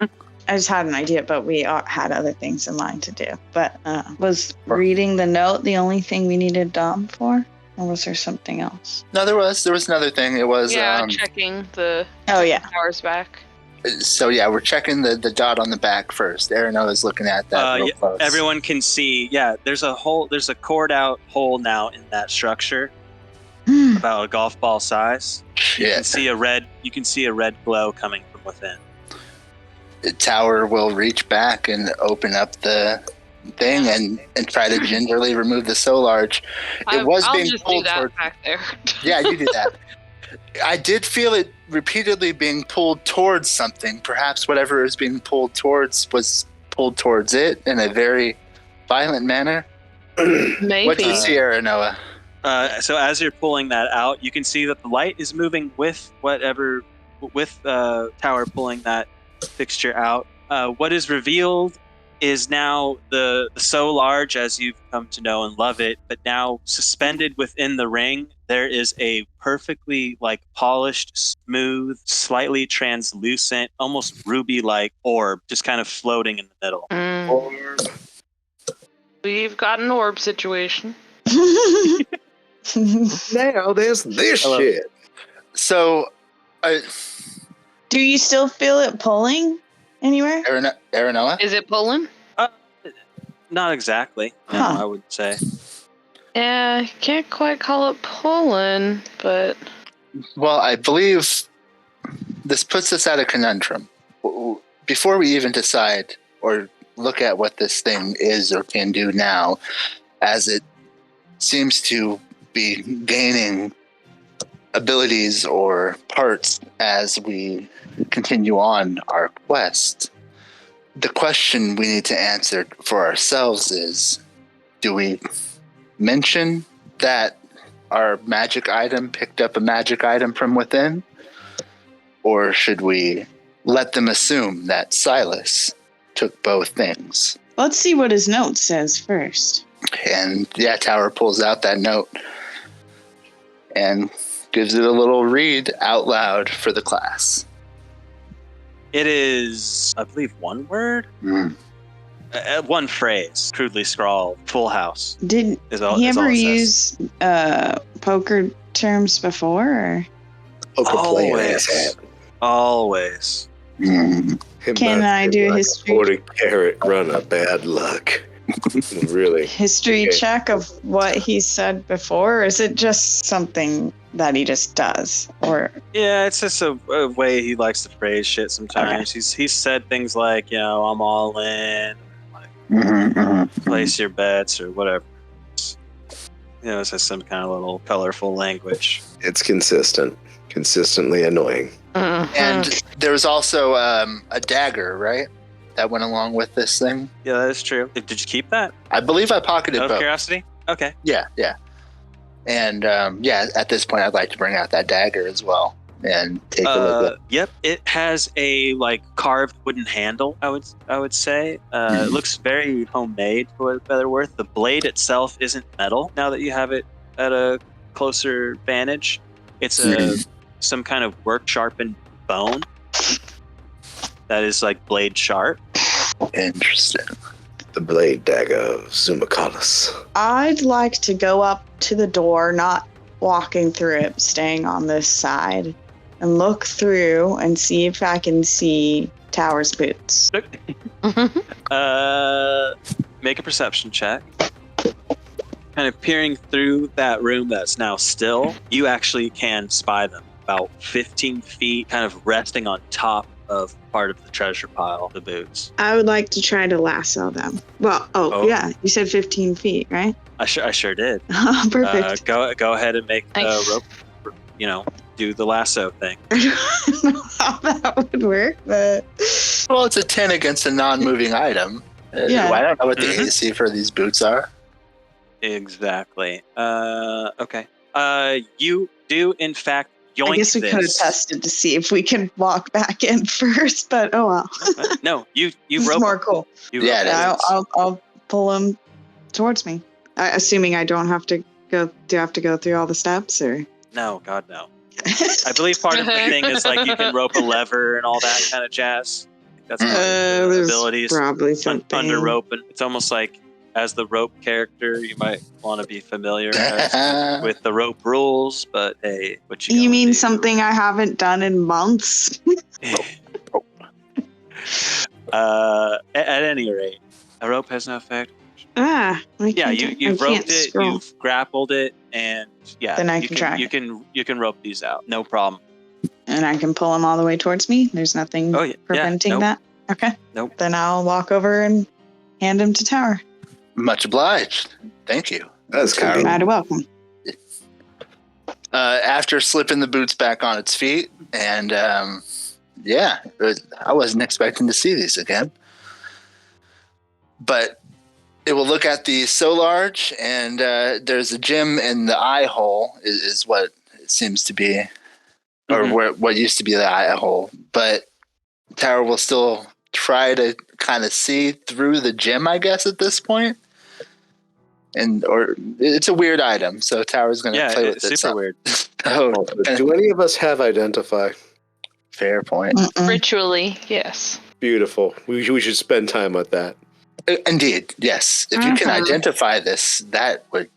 I just had an idea, but we had other things in mind to do. But was reading the note the only thing we needed Dom for? Or was there something else? No, there was another thing. It was checking the towers back. So yeah, we're checking the dot on the back first. Arano is looking at that. Real close. Everyone can see. Yeah, there's a cored out hole now in that structure, about a golf ball size. Shit. You can see a red glow coming from within. The tower will reach back and open up the thing and try to gingerly remove the solarge. I'll just pulled do that back there. Yeah, you do that. I did feel it repeatedly being pulled towards something. Perhaps whatever is being pulled towards was pulled towards it in a very violent manner. Maybe. What do you see, Noah? So as you're pulling that out, you can see that the light is moving with Tower pulling that fixture out. What is revealed is now the so large as you've come to know and love it, but now suspended within the ring, there is a perfectly polished, smooth, slightly translucent, almost ruby-like orb just kind of floating in the middle. Orb. We've got an orb situation. Now there's this shit. So, do you still feel it pulling anywhere? Aranoa? Is it pulling? Not exactly. No, I would say. Yeah, I can't quite call it pulling, but... Well, I believe this puts us at a conundrum. Before we even decide or look at what this thing is or can do now, as it seems to be gaining abilities or parts as we continue on our quest, the question we need to answer for ourselves is, do we mention that our magic item picked up a magic item from within? Or should we let them assume that Silas took both things? Let's see what his note says first. And yeah, Tower pulls out that note and gives it a little read out loud for the class. It is, I believe, one word? One phrase, crudely scrawled, full house. Did he ever use poker terms before? Or? Poker playing ass. Always. Can I do a history? 40 carat run of bad luck. Really? History check of what he said before, or is it just something that he just does? Or yeah, it's just a way he likes to phrase shit sometimes. Okay. He's said things like, I'm all in, place your bets or whatever. It's just some kind of little colorful language. It's consistently annoying. And there's also a dagger, right? That went along with this thing. Yeah, that is true. Did you keep that? I believe I pocketed both. Out of curiosity? Okay. Yeah. And at this point, I'd like to bring out that dagger as well and take a look at it. Yep, it has a carved wooden handle. I would say it looks very homemade for what better worth. The blade itself isn't metal. Now that you have it at a closer vantage, it's some kind of work sharpened bone that is blade sharp. Interesting. The blade dagger of Zumakalis. I'd like to go up to the door, not walking through it, staying on this side, and look through and see if I can see Tower's boots. Make a perception check. Kind of peering through that room that's now still, you actually can spy them about 15 feet, kind of resting on top of part of the treasure pile, the boots. I would like to try to lasso them. Well, yeah, you said 15 feet, right? I sure did. Perfect. Go ahead and make Nice. rope. Do the lasso thing. I don't know how that would work, but Well, it's a 10 against a non-moving item. Yeah. I don't know what the Mhm. AC for these boots are. Exactly. Okay. You do in fact yoink I guess we this. could have tested to see if we could walk back in first. But oh well, No, you this is rope. more cool. You Yeah, rope it it. Yeah, I'll pull them towards me, assuming I don't have to go. Do I have to go through all the steps, or? No, God no. I believe part of the thing is like you can rope a lever and all that kind of jazz. That's part of the There's abilities. probably something. Under rope, and it's almost like as the rope character, you might want to be familiar with the rope rules. But hey, what you You gonna mean do? something I haven't done in months? At any rate, a rope has no effect. I Yeah, can't- you've I can't roped it, scroll. you've grappled it, and yeah, Then I you can track you it. can rope these out, no problem. And I can pull them all the way towards me. There's nothing Oh yeah, preventing nope. that. Okay. Nope. Then I'll walk over and hand him to Tower. Much obliged. Thank you. That's Tower. convenient. Mighty welcome. After slipping the boots back on its feet, and I wasn't expecting to see these again. But it will look at the so large, and there's a gem in the eye hole, is what it seems to be, or what used to be the eye hole. But Tower will still try to kind of see through the gem, I guess, at this point. Or it's a weird item, so Tower's going to play with it. It's super weird. Oh, Do any of us have identify? fair point. Mm-mm. Ritually, yes. Beautiful. We should spend time with that. Indeed, yes. If you can Mhm. identify this, that would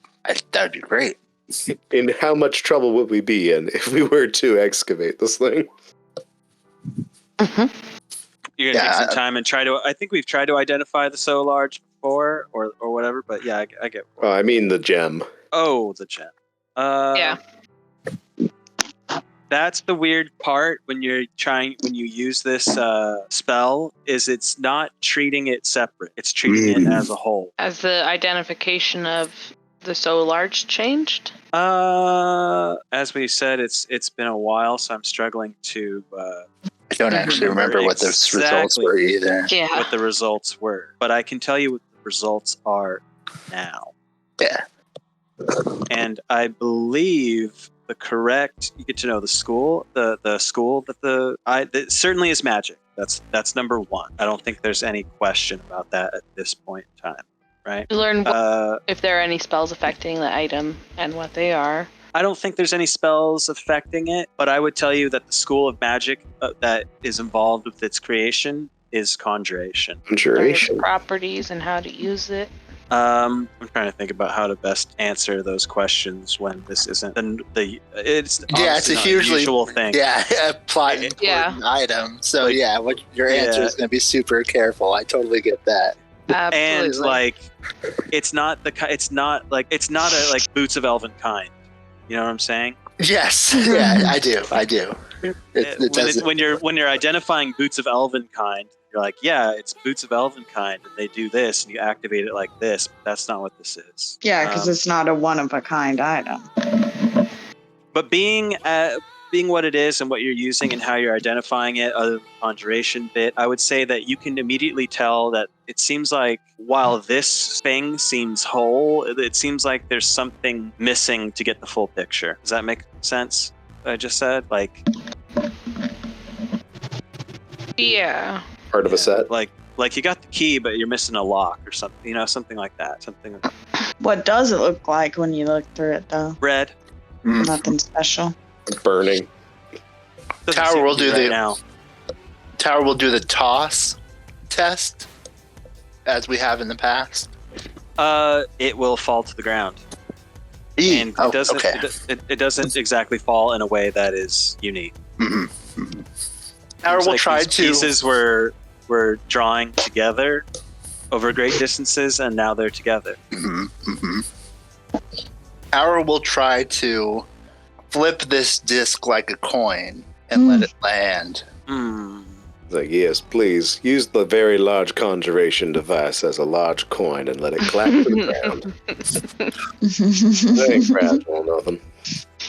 be great. In how much trouble would we be in if we were to excavate this thing? You're gonna Yeah, take some time and try to. I think we've tried to identify the so large before, or whatever. But yeah, I get. Oh, I mean the gem. Oh, the gem. Yeah. That's the weird part when you use this spell, is it's not treating it separate. It's treating it as a whole. As the identification of the so large changed? As we said, it's been a while, so I'm struggling to I don't actually remember what the results were either. Yeah. what the results were, but I can tell you what the results are now. Yeah. And I believe the correct, you get to know the school, the school that certainly is magic. That's number one. I don't think there's any question about that at this point in time, right? You learn if there are any spells affecting the item and what they are. I don't think there's any spells affecting it, but I would tell you that the school of magic that is involved with its creation is conjuration. Learn its Conjuration. properties and how to use it. I'm trying to think about how to best answer those questions when this isn't it's Yeah, it's honestly a not hugely usual thing. Yeah, a plot important Yeah. item. So Like, yeah, what your answer is going to be super careful. I totally get that. Absolutely. And like, it's not a like Boots of Elven Kind. You know what I'm saying? Yes, yeah, I do. It doesn't. When you're identifying Boots of Elven Kind, you're like, yeah, it's Boots of Elven Kind, and they do this, and you activate it like this. But that's not what this is. Yeah, because it's not a one-of-a-kind item. But being what it is and what you're using and how you're identifying it, other than the conjuration bit, I would say that you can immediately tell that it seems like while this thing seems whole, it seems like there's something missing to get the full picture. Does that make sense? What I just said, like, yeah. Part of a set. like you got the key, but you're missing a lock or something. You know, something like that. Something What does it look like when you look through it, though? red. Nothing special. Burning. Doesn't Tower seem will to be do right the- now. Tower will do the toss test as we have in the past. It will fall to the ground, E. and Oh, it doesn't. okay. It doesn't exactly fall in a way that is unique. Mhm. Tower Seems will like try these to. pieces were drawing together over great distances, and now they're together. Tower will try to flip this disc like a coin and let it land. It's like, yes, please, use the very large conjuration device as a large coin and let it clap to the ground. That ain't fragile, nothing.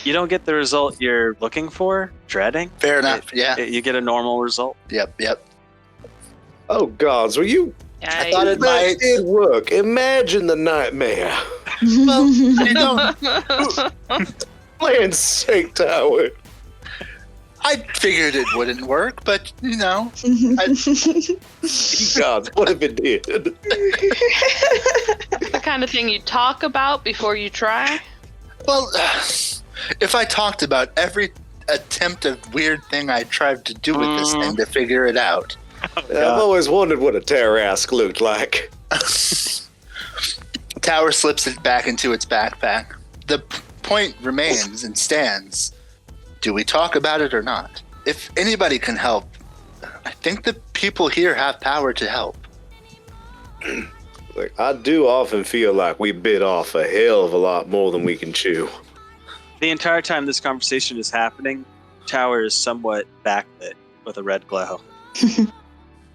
You don't get the result you're looking for, dreading. Fair enough. You get a normal result. Yep. Oh, gods, were you... I thought it That might. did work. Imagine the nightmare. Well, you don't. Land's sake, Tower. I figured it wouldn't work, but Gods, what if it did? The kind of thing you talk about before you try. well, if I talked about every attempt of weird thing I tried to do with this thing to figure it out. I've always wondered what a Tarrasque looked like. Tower slips it back into its backpack. The point remains and stands. Do we talk about it or not? If anybody can help, I think the people here have power to help. Like, I do often feel like we bit off a hell of a lot more than we can chew. The entire time this conversation is happening, Tower is somewhat backlit with a red glow.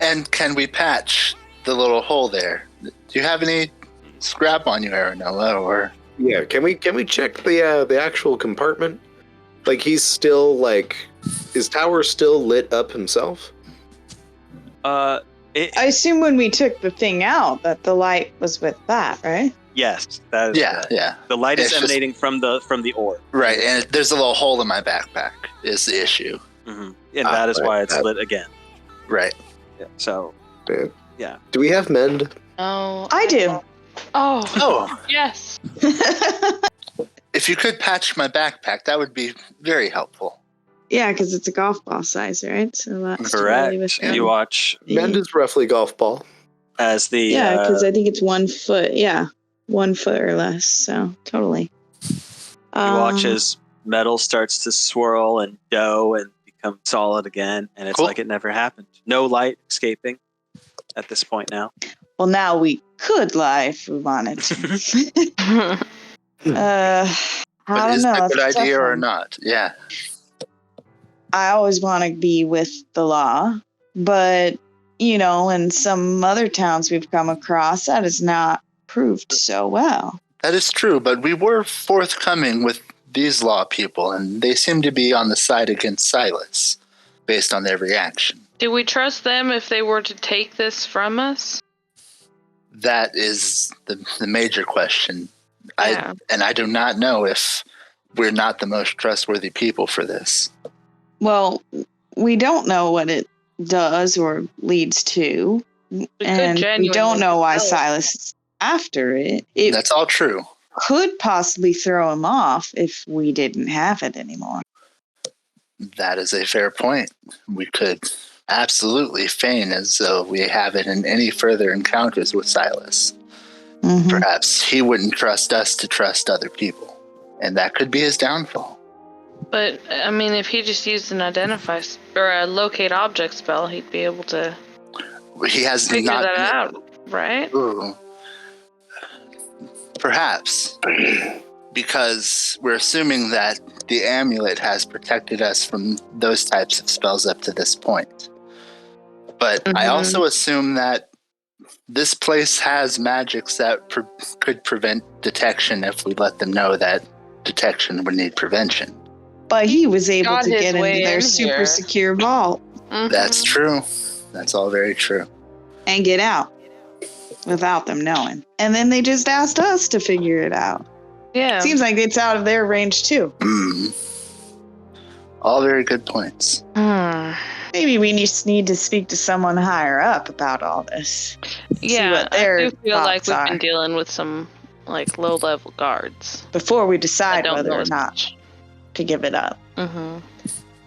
And can we patch the little hole there? Do you have any scrap on you, Aranoa, or... Yeah, can we check the actual compartment? Like, he's still, like... Is Tower still lit up himself? I assume when we took the thing out that the light was with that, right? Yes, that is correct. Yeah. The light is It's just- emanating from the orb. Right, and there's a little hole in my backpack is the issue. Mm-hmm. And that is why it's lit again. Right. Yeah, so, Man. yeah. Do we have mend? Oh, I do. Oh, yes. if you could patch my backpack, that would be very helpful. Yeah, because it's a golf ball size, right? So that's Correct. really within- You watch Mend is roughly golf ball. as the Yeah, because I think it's 1 foot. Yeah, 1 foot or less. So totally. you watch as metal starts to swirl and dough and become solid again, and it's Cool. like it never happened. No light escaping at this point now. Well, now we could lie if we wanted to. I But don't is know. that a it's good a tough idea or one. not? Yeah. I always want to be with the law, but in some other towns we've come across, that is not proved so well. That is true, but we were forthcoming with these law people, and they seem to be on the side against Silas, based on their reaction. Do we trust them if they were to take this from us? That is the major question. Yeah. I do not know if we're not the most trustworthy people for this. Well, we don't know what it does or leads to, and we don't know why Silas is after it. It That's all true. could possibly throw him off if we didn't have it anymore. That is a fair point. We could absolutely feign as though we have it in any further encounters with Silas. Mhm. Perhaps he wouldn't trust us to trust other people, and that could be his downfall. But, I mean, if he just used an or a locate object spell, he'd be able to He has figure not that been out, right? Ooh. Perhaps. Because we're assuming that the amulet has protected us from those types of spells up to this point. But I also assume that this place has magics that could prevent detection if we let them know that detection would need prevention. But he was able got to his get into way their in super here. secure vault That's true. That's all very true. and get out without them knowing. And then they just asked us to figure it out. Yeah. Seems like it's out of their range too. All very good points. Maybe we just need to speak to someone higher up about all this. Yeah, what their I do feel like thoughts we've are. been dealing with some, low-level guards. Before we that decide don't whether know or as not much. to give it up. Mm-hmm.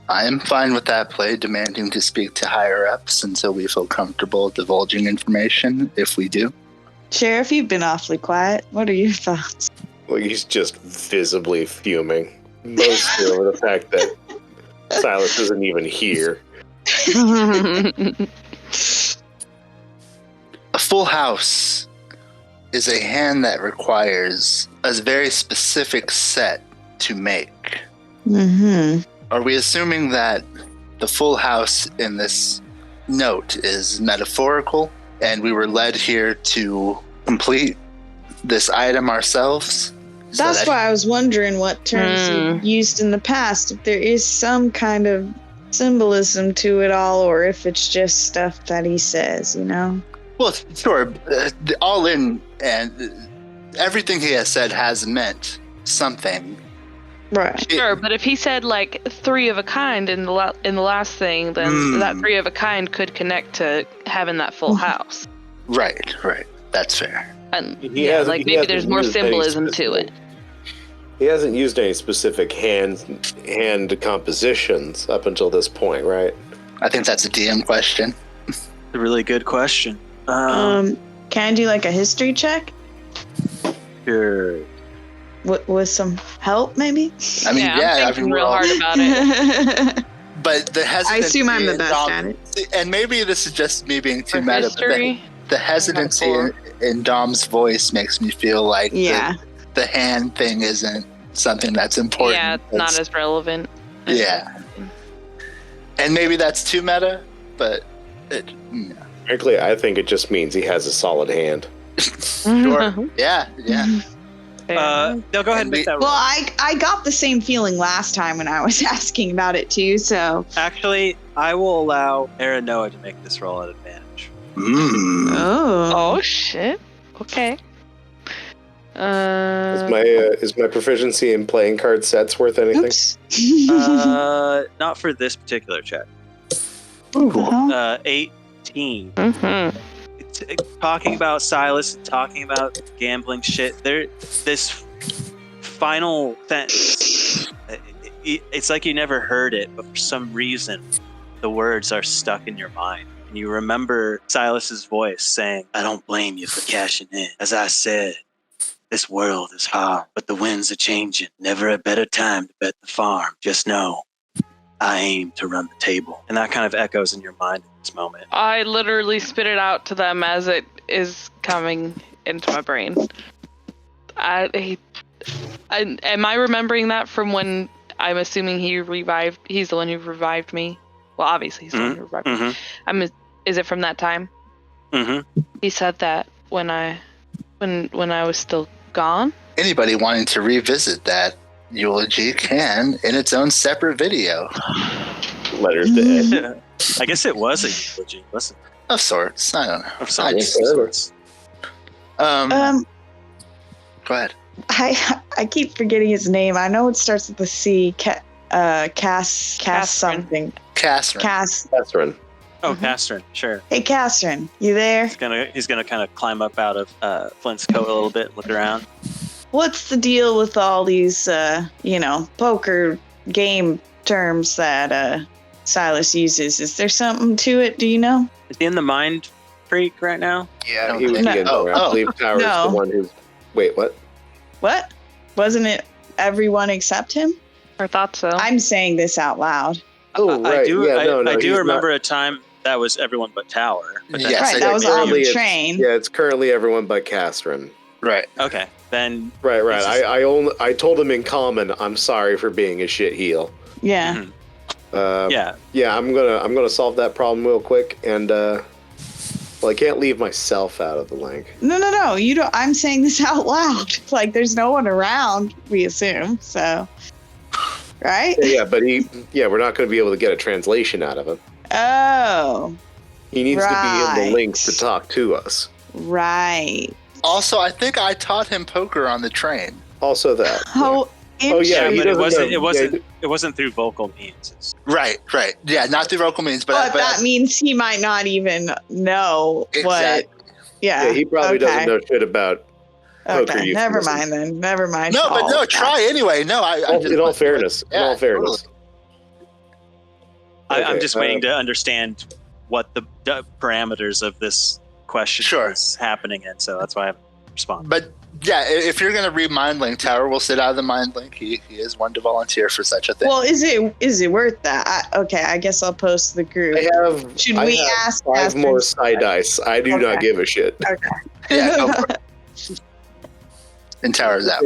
I am fine with that play, demanding to speak to higher ups until we feel comfortable divulging information, if we do. Sheriff, you've been awfully quiet. What are your thoughts? Like, he's just visibly fuming. Mostly over the fact that Silas isn't even here. A full house is a hand that requires a very specific set to make. Mm-hmm. Are we assuming that the full house in this note is metaphorical, and we were led here to complete this item ourselves. That's why I was wondering what terms you used in the past, if there is some kind of symbolism to it all, or if it's just stuff that he says, you know? Well, sure. All in, and everything he has said has meant something. Right. Sure, but if he said like 3 of a kind in the last thing, then that 3 of a kind could connect to having that full house. Right. That's fair. And maybe there's more symbolism to it. He hasn't used any specific hand compositions up until this point, right? I think that's a DM question. A really good question. Can I do like a history check? Sure. With some help, maybe? I mean, I'm thinking real hard about it. But the hesitancy. I assume I'm the best at it. And maybe this is just me being too For meta. history, But the hesitancy in Dom's voice makes me feel like the hand thing isn't something that's important. Yeah, it's not as relevant. Yeah. And maybe that's too meta, but Frankly, I think it just means he has a solid hand. sure. Yeah. No, go ahead and make that roll. Well, I got the same feeling last time when I was asking about it too, so... Actually, I will allow Aranoa to make this roll at advantage. Oh shit. Okay. Is my proficiency in playing card sets worth anything? Oops. Not for this particular check. Cool. 18. Mm-hmm. Talking about Silas and talking about gambling shit. This final sentence, it's like you never heard it, but for some reason, the words are stuck in your mind. And you remember Silas's voice saying, "I don't blame you for cashing in. As I said, this world is hard, but the winds are changing. Never a better time to bet the farm. Just know, I aim to run the table." And that kind of echoes in your mind at this moment. I literally spit it out to them as it is coming into my brain. Am I remembering that from when I'm assuming he's the one who revived me? Well, obviously he's the one who revived me. Is it from that time? Mm-hmm. He said that when I was still gone? Anybody wanting to revisit that eulogy can in its own separate video. Letters to Ed. I guess it was a eulogy, wasn't it? Of sorts. I don't know. Of sorts. Go ahead. I keep forgetting his name. I know it starts with the C. Cass something. Catherine. Oh, Castron, sure. Hey, Castron, you there? He's gonna kind of climb up out of Flint's coat a little bit and look around. What's the deal with all these, poker game terms that Silas uses? Is there something to it? Do you know? Is he in the Mind Freak right now? Yeah, he would be in there. I believe Tower's the one who's... Wait, what? What? Wasn't it everyone except him? I thought so. I'm saying this out loud. Oh, right. I do remember a time that was everyone but Tower. But Yes, Right, that was on the train. Yeah, it's currently everyone but Castron. Right. Okay, then... Right. I told him in common, I'm sorry for being a shit heel. Yeah. Mm-hmm. Yeah, I'm gonna solve that problem real quick, and I can't leave myself out of the link. No. You don't. I'm saying this out loud. Like, there's no one around. We assume so. Right? Yeah, but we're not going to be able to get a translation out of him. Oh. He needs to be in the link to talk to us. Right. Also, I think I taught him poker on the train. Also that. Oh, yeah, but it wasn't through vocal means. Right. Yeah, not through vocal means, but that means he might not even know what. Yeah. He probably doesn't know shit about poker. Okay, never mind then. Never mind. No, but no, try anyway. No, in all fairness. I'm just waiting to understand what the parameters of this question is happening in, so that's why I'm responding. But yeah, if you're going to read Mind Link, Tower will sit out of the Mind Link. He is one to volunteer for such a thing. Well, is it worth that? I guess I'll post to the group. Should we ask 5 more side dice? I do not give a shit. Okay. Yeah, go for it. And Tower's out.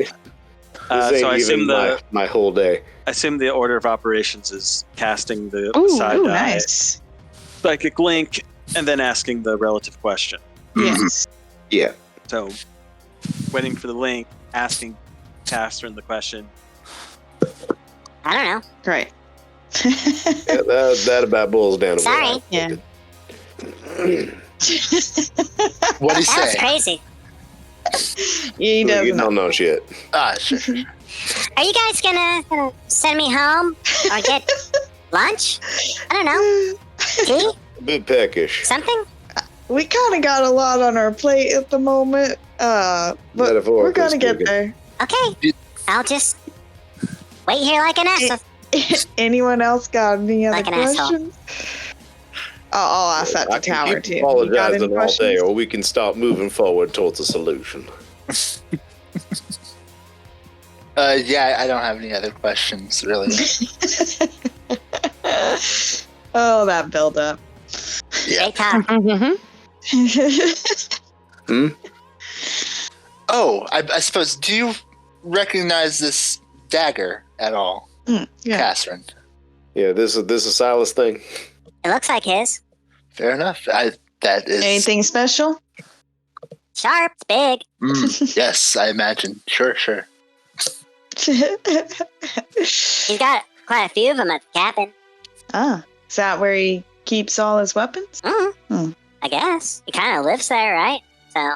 So I assume my whole day. I assume the order of operations is casting the Ooh, side die. Nice. psychic link, and then asking the relative question. Yes. Yeah. So, waiting for the link, asking Catherine the question. I don't know. Great. Yeah, that about boils down to Sorry. what I Yeah. What do you That was say? crazy. He You doesn't know. don't know shit. Sure. Are you guys gonna send me home or get lunch? I don't know. Tea? A bit peckish. Something? We kind of got a lot on our plate at the moment. But we're Metaphorically gonna get speaking. there. Okay. I'll just wait here like an asshole. Anyone else got any other Like an asshole. questions? I'll ask that I to can Tower keep too. You got any apologizing all day, questions? or we can start moving forward towards a solution. Yeah, I don't have any other questions, really. Oh, that build up. Great talk. Oh, I suppose, do you recognize this dagger at all, Yeah. Catherine? Yeah, this is Silas thing. It looks like his. Fair enough. That is... Anything special? Sharp, it's big. Yes, I imagine. Sure. He's got quite a few of them at the cabin. Is that where he keeps all his weapons? I guess. He kind of lives there, right? So,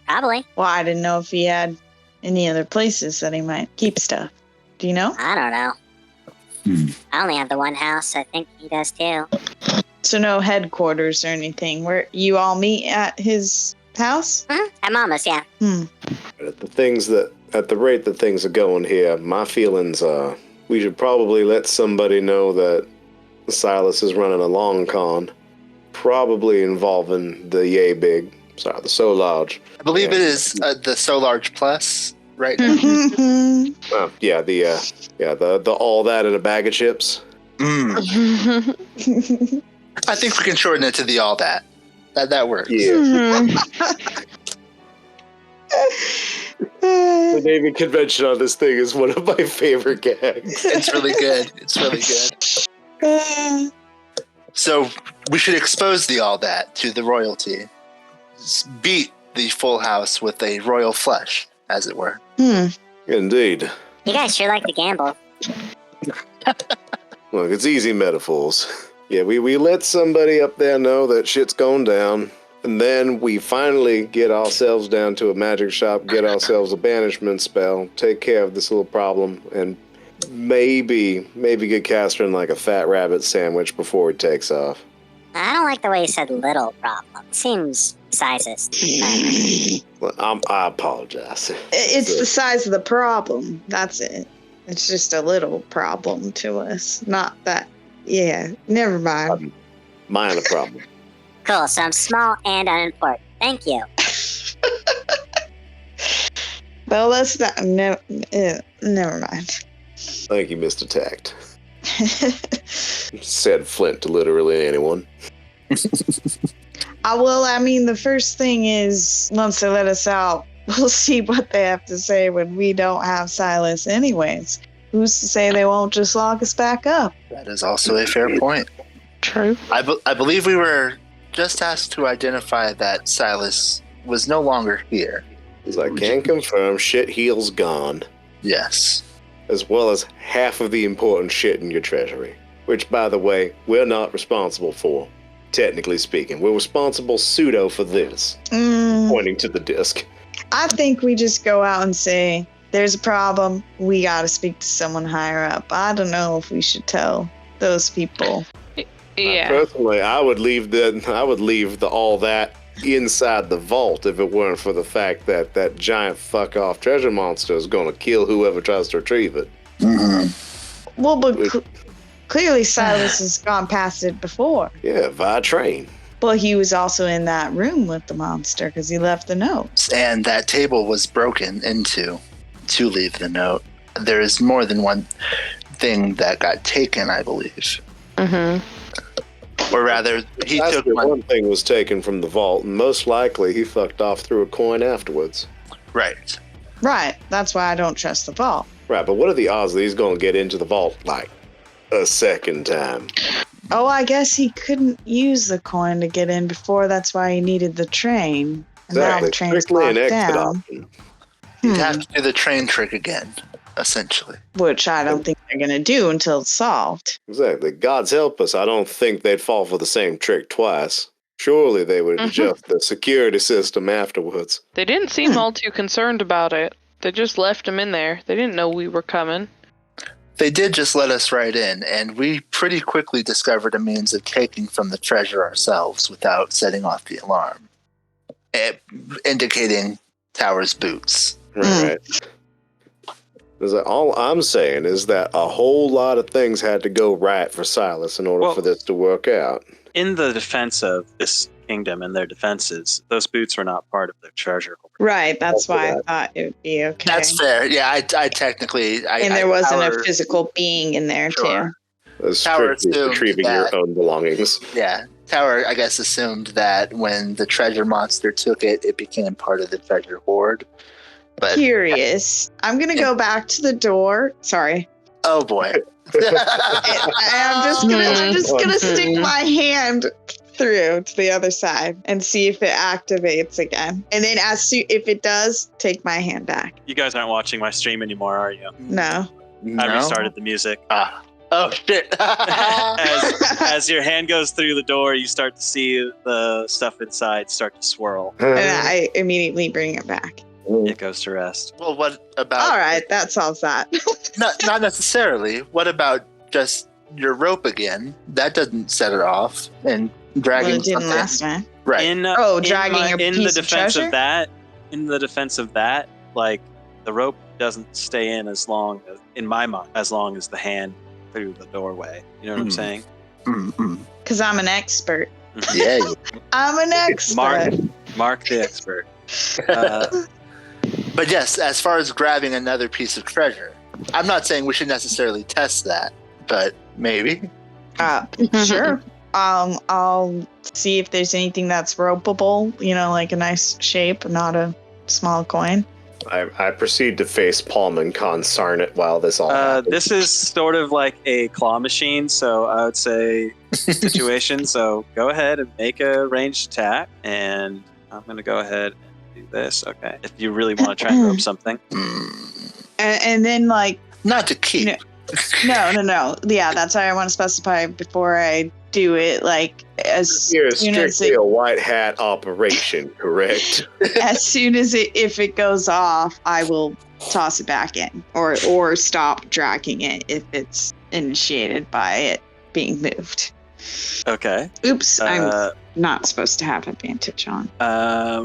probably. Well, I didn't know if he had any other places that he might keep stuff. Do you know? I don't know. I only have the one house. I think he does too. So no headquarters or anything. Where you all meet at his house? At Mama's, yeah. At the rate that things are going here, my feelings are we should probably let somebody know that Silas is running a long con, probably involving the So Large. I believe it is the So Large Plus right now. The all that in a bag of chips. I think we can shorten it to the all that. That works. Yeah. The naming convention on this thing is one of my favorite gags. It's really good. So we should expose the all that to the royalty. Beat the full house with a royal flush, as it were. Indeed. You guys sure like to gamble. Look, it's easy metaphors. Yeah, we let somebody up there know that shit's going down, and then we finally get ourselves down to a magic shop, get ourselves a banishment spell, take care of this little problem, and maybe get Catherine like a fat rabbit sandwich before he takes off. I don't like the way you said little problem. It seems sizist. Well, I apologize. It's the size of the problem. That's it. It's just a little problem to us. Not that. Yeah, never mind. Minor problem. Cool, so I'm small and unimportant. Thank you. Well, let's not. No, never mind. Thank you, Mr. Tact. Said Flint to literally anyone. I mean, the first thing is, once they let us out, we'll see what they have to say when we don't have Silas anyways. Who's to say they won't just lock us back up? That is also a fair point. True. I believe we were just asked to identify that Silas was no longer here. As I can confirm, shit heel's gone. Yes. As well as half of the important shit in your treasury. Which, by the way, we're not responsible for. Technically speaking. We're responsible pseudo for this. Pointing to the disc. I think we just go out and say, there's a problem. We got to speak to someone higher up. I don't know if we should tell those people. Yeah. Personally, I would leave the all that inside the vault if it weren't for the fact that that giant fuck off treasure monster is going to kill whoever tries to retrieve it. Well, but clearly Silas has gone past it before. Yeah, via train. Well, he was also in that room with the monster because he left the note. And that table was broken into to leave the note. There is more than one thing that got taken, I believe. Or rather, he took one. One thing was taken from the vault, and most likely he fucked off through a coin afterwards. Right. Right. That's why I don't trust the vault. Right, but what are the odds that he's going to get into the vault, like, a second time? Oh, I guess he couldn't use the coin to get in before. That's why he needed the train. And now the train's Strictly an locked exit down. option. You'd have to do the train trick again, essentially. Which I don't think they're going to do until it's solved. Exactly. God's help us. I don't think they'd fall for the same trick twice. Surely they would adjust the security system afterwards. They didn't seem all too concerned about it. They just left him in there. They didn't know we were coming. They did just let us right in, and we pretty quickly discovered a means of taking from the treasure ourselves without setting off the alarm, indicating Tower's boots. Right. All I'm saying is that a whole lot of things had to go right for Silas in order for this to work out. In the defense of this kingdom and their defenses, those boots were not part of their treasure. Right, that's why I thought it would be okay. That's fair. Yeah, I technically... and there wasn't a physical being in there, too. Tower Strictly retrieving your own belongings. Yeah, Tower, I guess, assumed that when the treasure monster took it, it became part of the treasure hoard. But Curious. I'm going to go back to the door. Sorry. Oh, boy. I'm just gonna stick my hand through to the other side and see if it activates again. And then if it does, take my hand back. You guys aren't watching my stream anymore, are you? No. I restarted the music. Oh, shit. as your hand goes through the door, you start to see the stuff inside start to swirl. And I immediately bring it back. It goes to rest. Well, what about... All right, that solves that. not necessarily. What about just your rope again? That doesn't set it off. And dragging it didn't something. last time. Right. Dragging a piece of treasure? In the defense of that, like, the rope doesn't stay in as long, in my mind, as long as the hand through the doorway. You know what I'm saying? Because I'm an expert. Yeah. I'm an expert. Mark the expert. But yes, as far as grabbing another piece of treasure, I'm not saying we should necessarily test that, but maybe. Sure. I'll see if there's anything that's ropeable, like a nice shape, not a small coin. I proceed to face palm and consarn it while this all happens. This is sort of like a claw machine, so I would say situation. So go ahead and make a ranged attack, and I'm going to go ahead do this. Okay, if you really want to try and rope something, and then not to keep. No. Yeah, that's why I want to specify before I do it. You're strictly a white hat operation, correct? As soon as if it goes off, I will toss it back in, or stop dragging it if it's initiated by it being moved. Okay. Oops, I'm not supposed to have advantage on.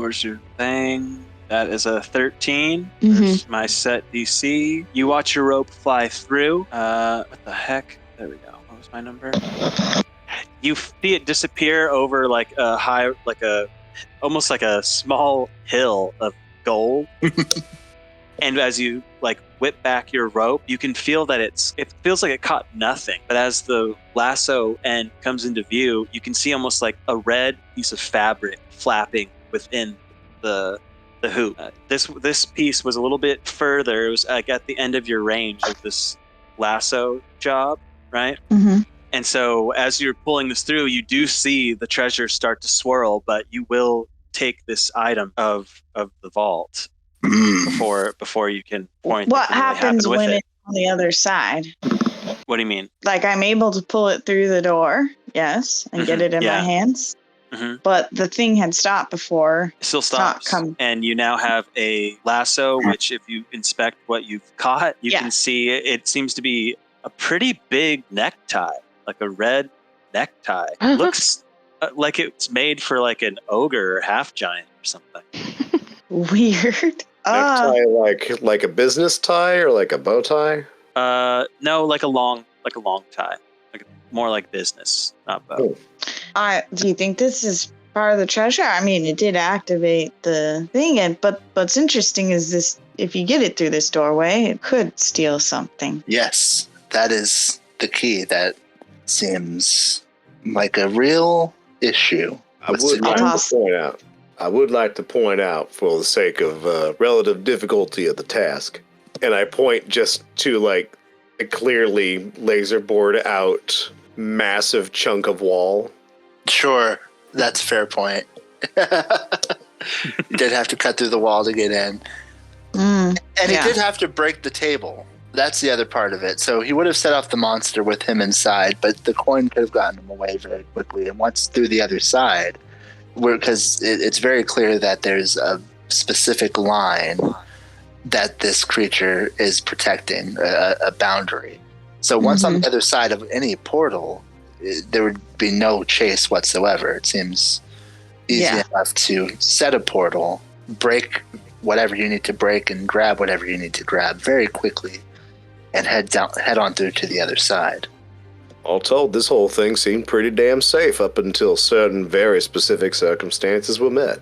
Where's your thing? That is a 13. Mm-hmm. There's my set DC. You watch your rope fly through. What the heck? There we go. What was my number? You see it disappear over almost like a small hill of gold. And as you whip back your rope, you can feel that it feels like it caught nothing. But as the lasso end comes into view, you can see almost like a red piece of fabric flapping within the hoop. This piece was a little bit further. It was at the end of your range of this lasso job, right? Mm-hmm. And so as you're pulling this through, you do see the treasure start to swirl, but you will take this item of the vault before you can point. What happens when it's on the other side? What do you mean? I'm able to pull it through the door, yes, and get it in my hands. Mm-hmm. But the thing had stopped before. It still stops. And you now have a lasso, which if you inspect what you've caught, you can see it seems to be a pretty big necktie, like a red necktie. Looks like it's made for an ogre or half giant or something. Weird. Necktie like a business tie or like a bow tie? No, like a long tie. More like business, not bow. Do you think this is part of the treasure? I mean, it did activate the thing, but what's interesting is this: if you get it through this doorway, it could steal something. Yes, that is the key. That seems like a real issue. I would like to point out, for the sake of relative difficulty of the task, and I point just to a clearly laser board out massive chunk of wall. Sure, that's a fair point. He did have to cut through the wall to get in. And he did have to break the table. That's the other part of it. So he would have set off the monster with him inside, but the coin could have gotten him away very quickly. And once through the other side, because it's very clear that there's a specific line that this creature is protecting, a boundary. So once on the other side of any portal, there would be no chase whatsoever. It seems easy enough to set a portal, break whatever you need to break, and grab whatever you need to grab very quickly, and head on through to the other side. All told, this whole thing seemed pretty damn safe up until certain very specific circumstances were met.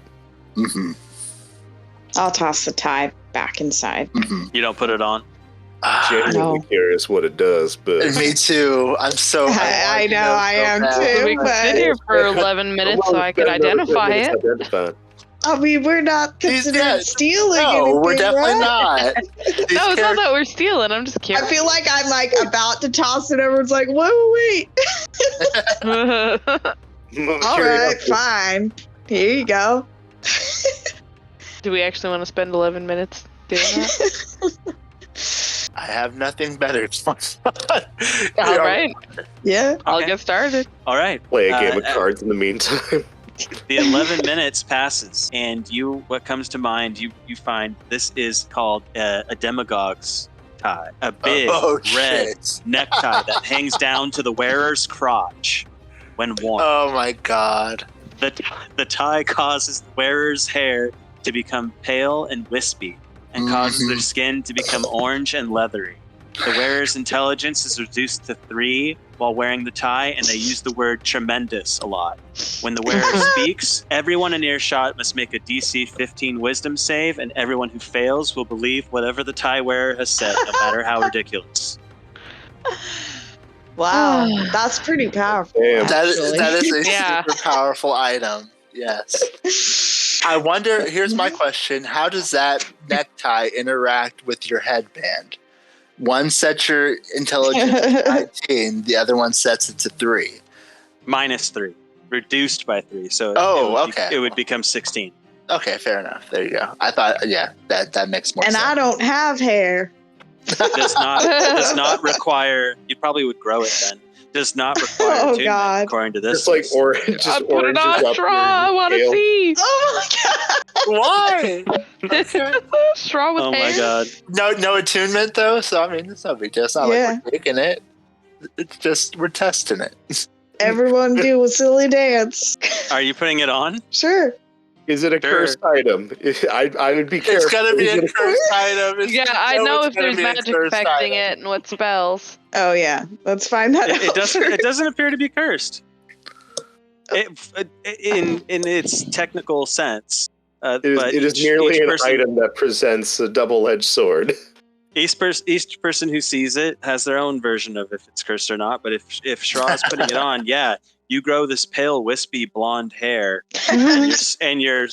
Mm-hmm. I'll toss the tie back inside. Mm-hmm. You don't put it on? Genuinely curious what it does, but Me too. I know, I am too. We've been here for 11 minutes, so I could identify it. I mean, we're not considered stealing anything, No, we're definitely right? not. No, it's not that we're stealing. I'm just I curious. feel like I'm like about to toss it. Everyone's like, whoa, wait. All right, fine. Here you go. Do we actually want to spend 11 minutes doing that? I have nothing better. All right. Yeah. I'll Okay. get started. All right. Play a game of cards in the meantime. The 11 minutes passes, and what comes to mind, you find this is called a demagogue's tie, a big red necktie that hangs down to the wearer's crotch when worn. Oh my god. The tie causes the wearer's hair to become pale and wispy, and causes their skin to become orange and leathery. The wearer's intelligence is reduced to 3 while wearing the tie, and they use the word tremendous a lot. When the wearer speaks, everyone in earshot must make a DC 15 wisdom save, and everyone who fails will believe whatever the tie wearer has said, no matter how ridiculous. Wow, that's pretty powerful. Damn. That is a Yeah. super powerful item. Yes. I wonder, here's my question. How does that necktie interact with your headband? One sets your intelligence to 19, the other one sets it to 3. -3. Reduced by 3, so it would become 16. Okay, fair enough. There you go. I thought, that makes more And sense. I don't have hair. Does not require. You probably would grow it then. Does not require Oh, attunement, God. according to this. Just like list. orange. I put it on straw. I want to see. Oh my god. Why? Straw with Oh hair. my god. No attunement though, so I mean it's no big deal. It's not Yeah. like we're taking it. It's just we're testing it. Everyone do a silly dance. Are you putting it on? Sure. Is it a Sure. cursed item? I would be careful. It's gonna be Is a it cursed item. Yeah, I know it's if gonna there's be a magic cursed affecting item. it and what spells. Oh yeah. Let's find that out. It doesn't. first. It doesn't appear to be cursed. In its technical sense, but It is merely an item that presents a double-edged sword. Each person who sees it has their own version of if it's cursed or not. But if Shra is putting it on, yeah, you grow this pale, wispy blonde hair, and your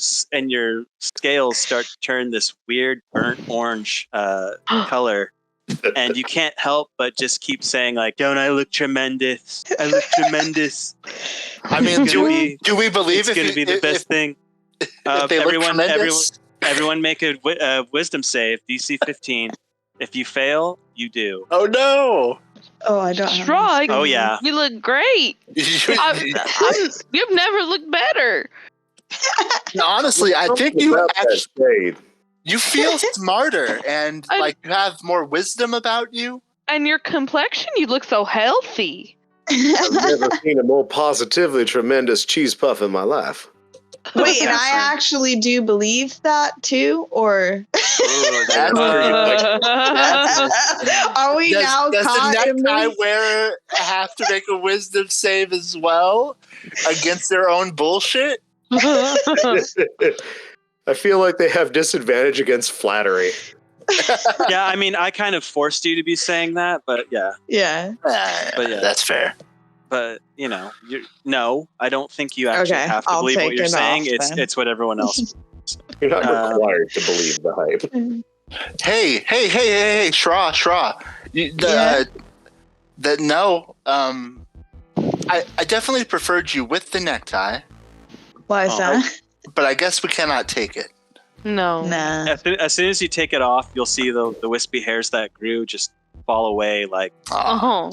scales start to turn this weird burnt orange color, and you can't help but just keep saying like, "Don't I look tremendous? I look tremendous." I mean, do we believe It's going to be the best thing? if they look tremendous? Everyone make a wisdom save, DC 15. If you fail, you do. Oh no! Oh, I don't have Straw. any Oh yeah. You look great. You've never looked better. No, honestly, I think you About that actually shade. you feel smarter and like you have more wisdom about you. And your complexion, you look so healthy. I've never seen a more positively tremendous cheese puff in my life. Wait, and I actually do believe that too, or Ooh, that's are we now does caught the in necktie this? wearer have to make a wisdom save as well against their own bullshit? I feel like they have disadvantage against flattery. Yeah, I mean, I kind of forced you to be saying that, but yeah. Yeah. But yeah. That's fair. But, no, I don't think you actually Okay, have to I'll believe what take you're it saying. off then. It's what everyone else. You're not required to believe the hype. Hey, Shra. Yeah. I definitely preferred you with the necktie, Why is that? but I guess we cannot take it. No. Nah. As soon as you take it off, you'll see the wispy hairs that grew just fall away like Oh.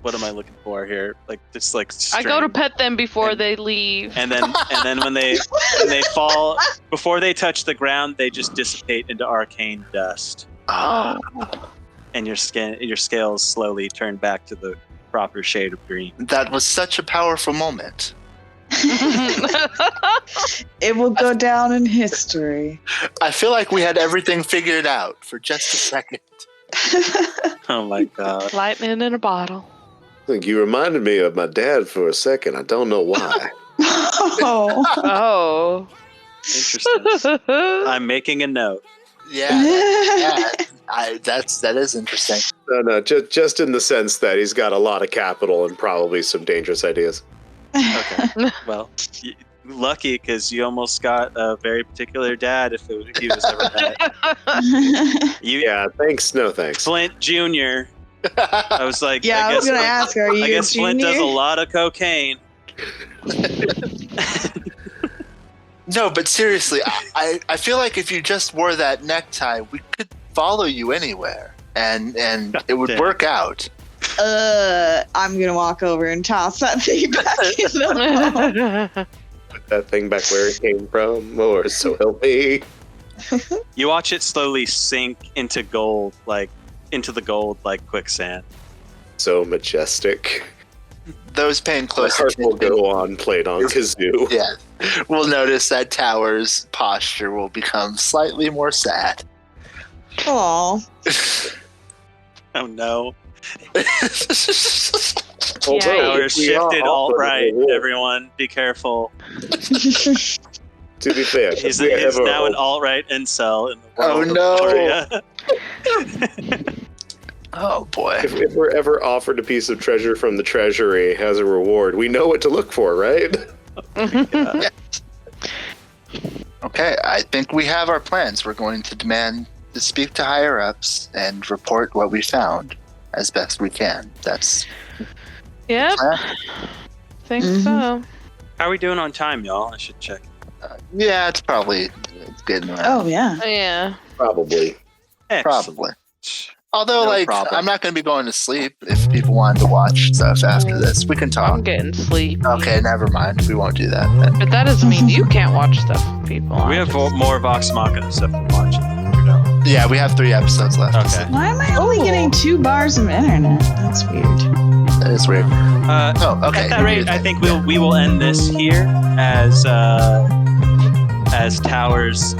what am I looking for here? Like just like I go to string. pet them before And- they leave. And then when they fall before they touch the ground, they just dissipate into arcane dust. Oh. And your scales slowly turn back to the proper shade of green. That was such a powerful moment. It will go down in history. I feel like we had everything figured out for just a second. Oh my god. Lightning in a bottle. I think you reminded me of my dad for a second. I don't know why. Oh. Oh. Interesting. I'm making a note. Yeah, that is interesting. No, just in the sense that he's got a lot of capital and probably some dangerous ideas. Okay. Well, lucky because you almost got a very particular dad if he was ever that. Yeah, thanks. No thanks. Flint Jr. I was like, Yeah, I was gonna ask, are you I guess a Flint does a junior? lot of cocaine. No, but seriously, I feel like if you just wore that necktie, we could follow you anywhere, and it would Yeah. work out. I'm gonna walk over and toss that thing back in the boat. Put that thing back where it came from, or so help me. You watch it slowly sink into the gold like quicksand. So majestic. Those paying My close heart will attention, go on played on kazoo. yeah, we'll notice that Tower's posture will become slightly more sad. Aw. Oh no. Although, Tower if we are shifted offered alt a right. reward, Everyone, be careful. To be fair, He's we have now a- an alt right incel in the Oh, world. no. Of Elloria. Oh boy. if we're ever offered a piece of treasure from the treasury as a reward, we know what to look for, right? Okay, I think we have our plans. We're going to demand to speak to higher ups and report what we found as best we can. That's Yep. plan. Think so. How are we doing on time, y'all? I should check. Yeah, it's probably getting around. Oh yeah. Yeah. Probably. Excellent. Probably. Although, No problem. I'm not going to be going to sleep if people wanted to watch stuff after this. We can I'm talk. getting sleepy. Okay, never mind. We won't do that then. But that doesn't mean you can't watch stuff, people. We have more Vox Machina stuff to watch. Yeah, we have 3 episodes left. Okay. Why am I only getting 2 bars of internet? That's weird. That is weird. Oh, okay. At that rate, I think we will end this here as Tower's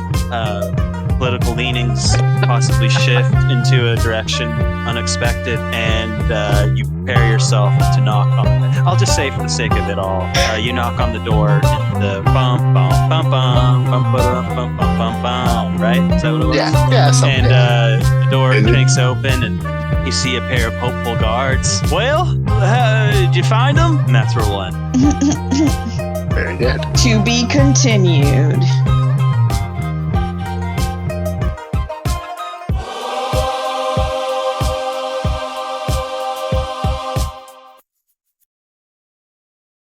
political leanings possibly shift into a direction unexpected, and you prepare yourself to knock on. I'll just say, for the sake of it all, you knock on the door, and the bum bum bum bum bum bum bum bum bum bum. Right? Is that what it was? Yeah, something. And the door cranks open, and you see a pair of hopeful guards. Well, did you find them? And that's where we'll end. Very good. To be continued.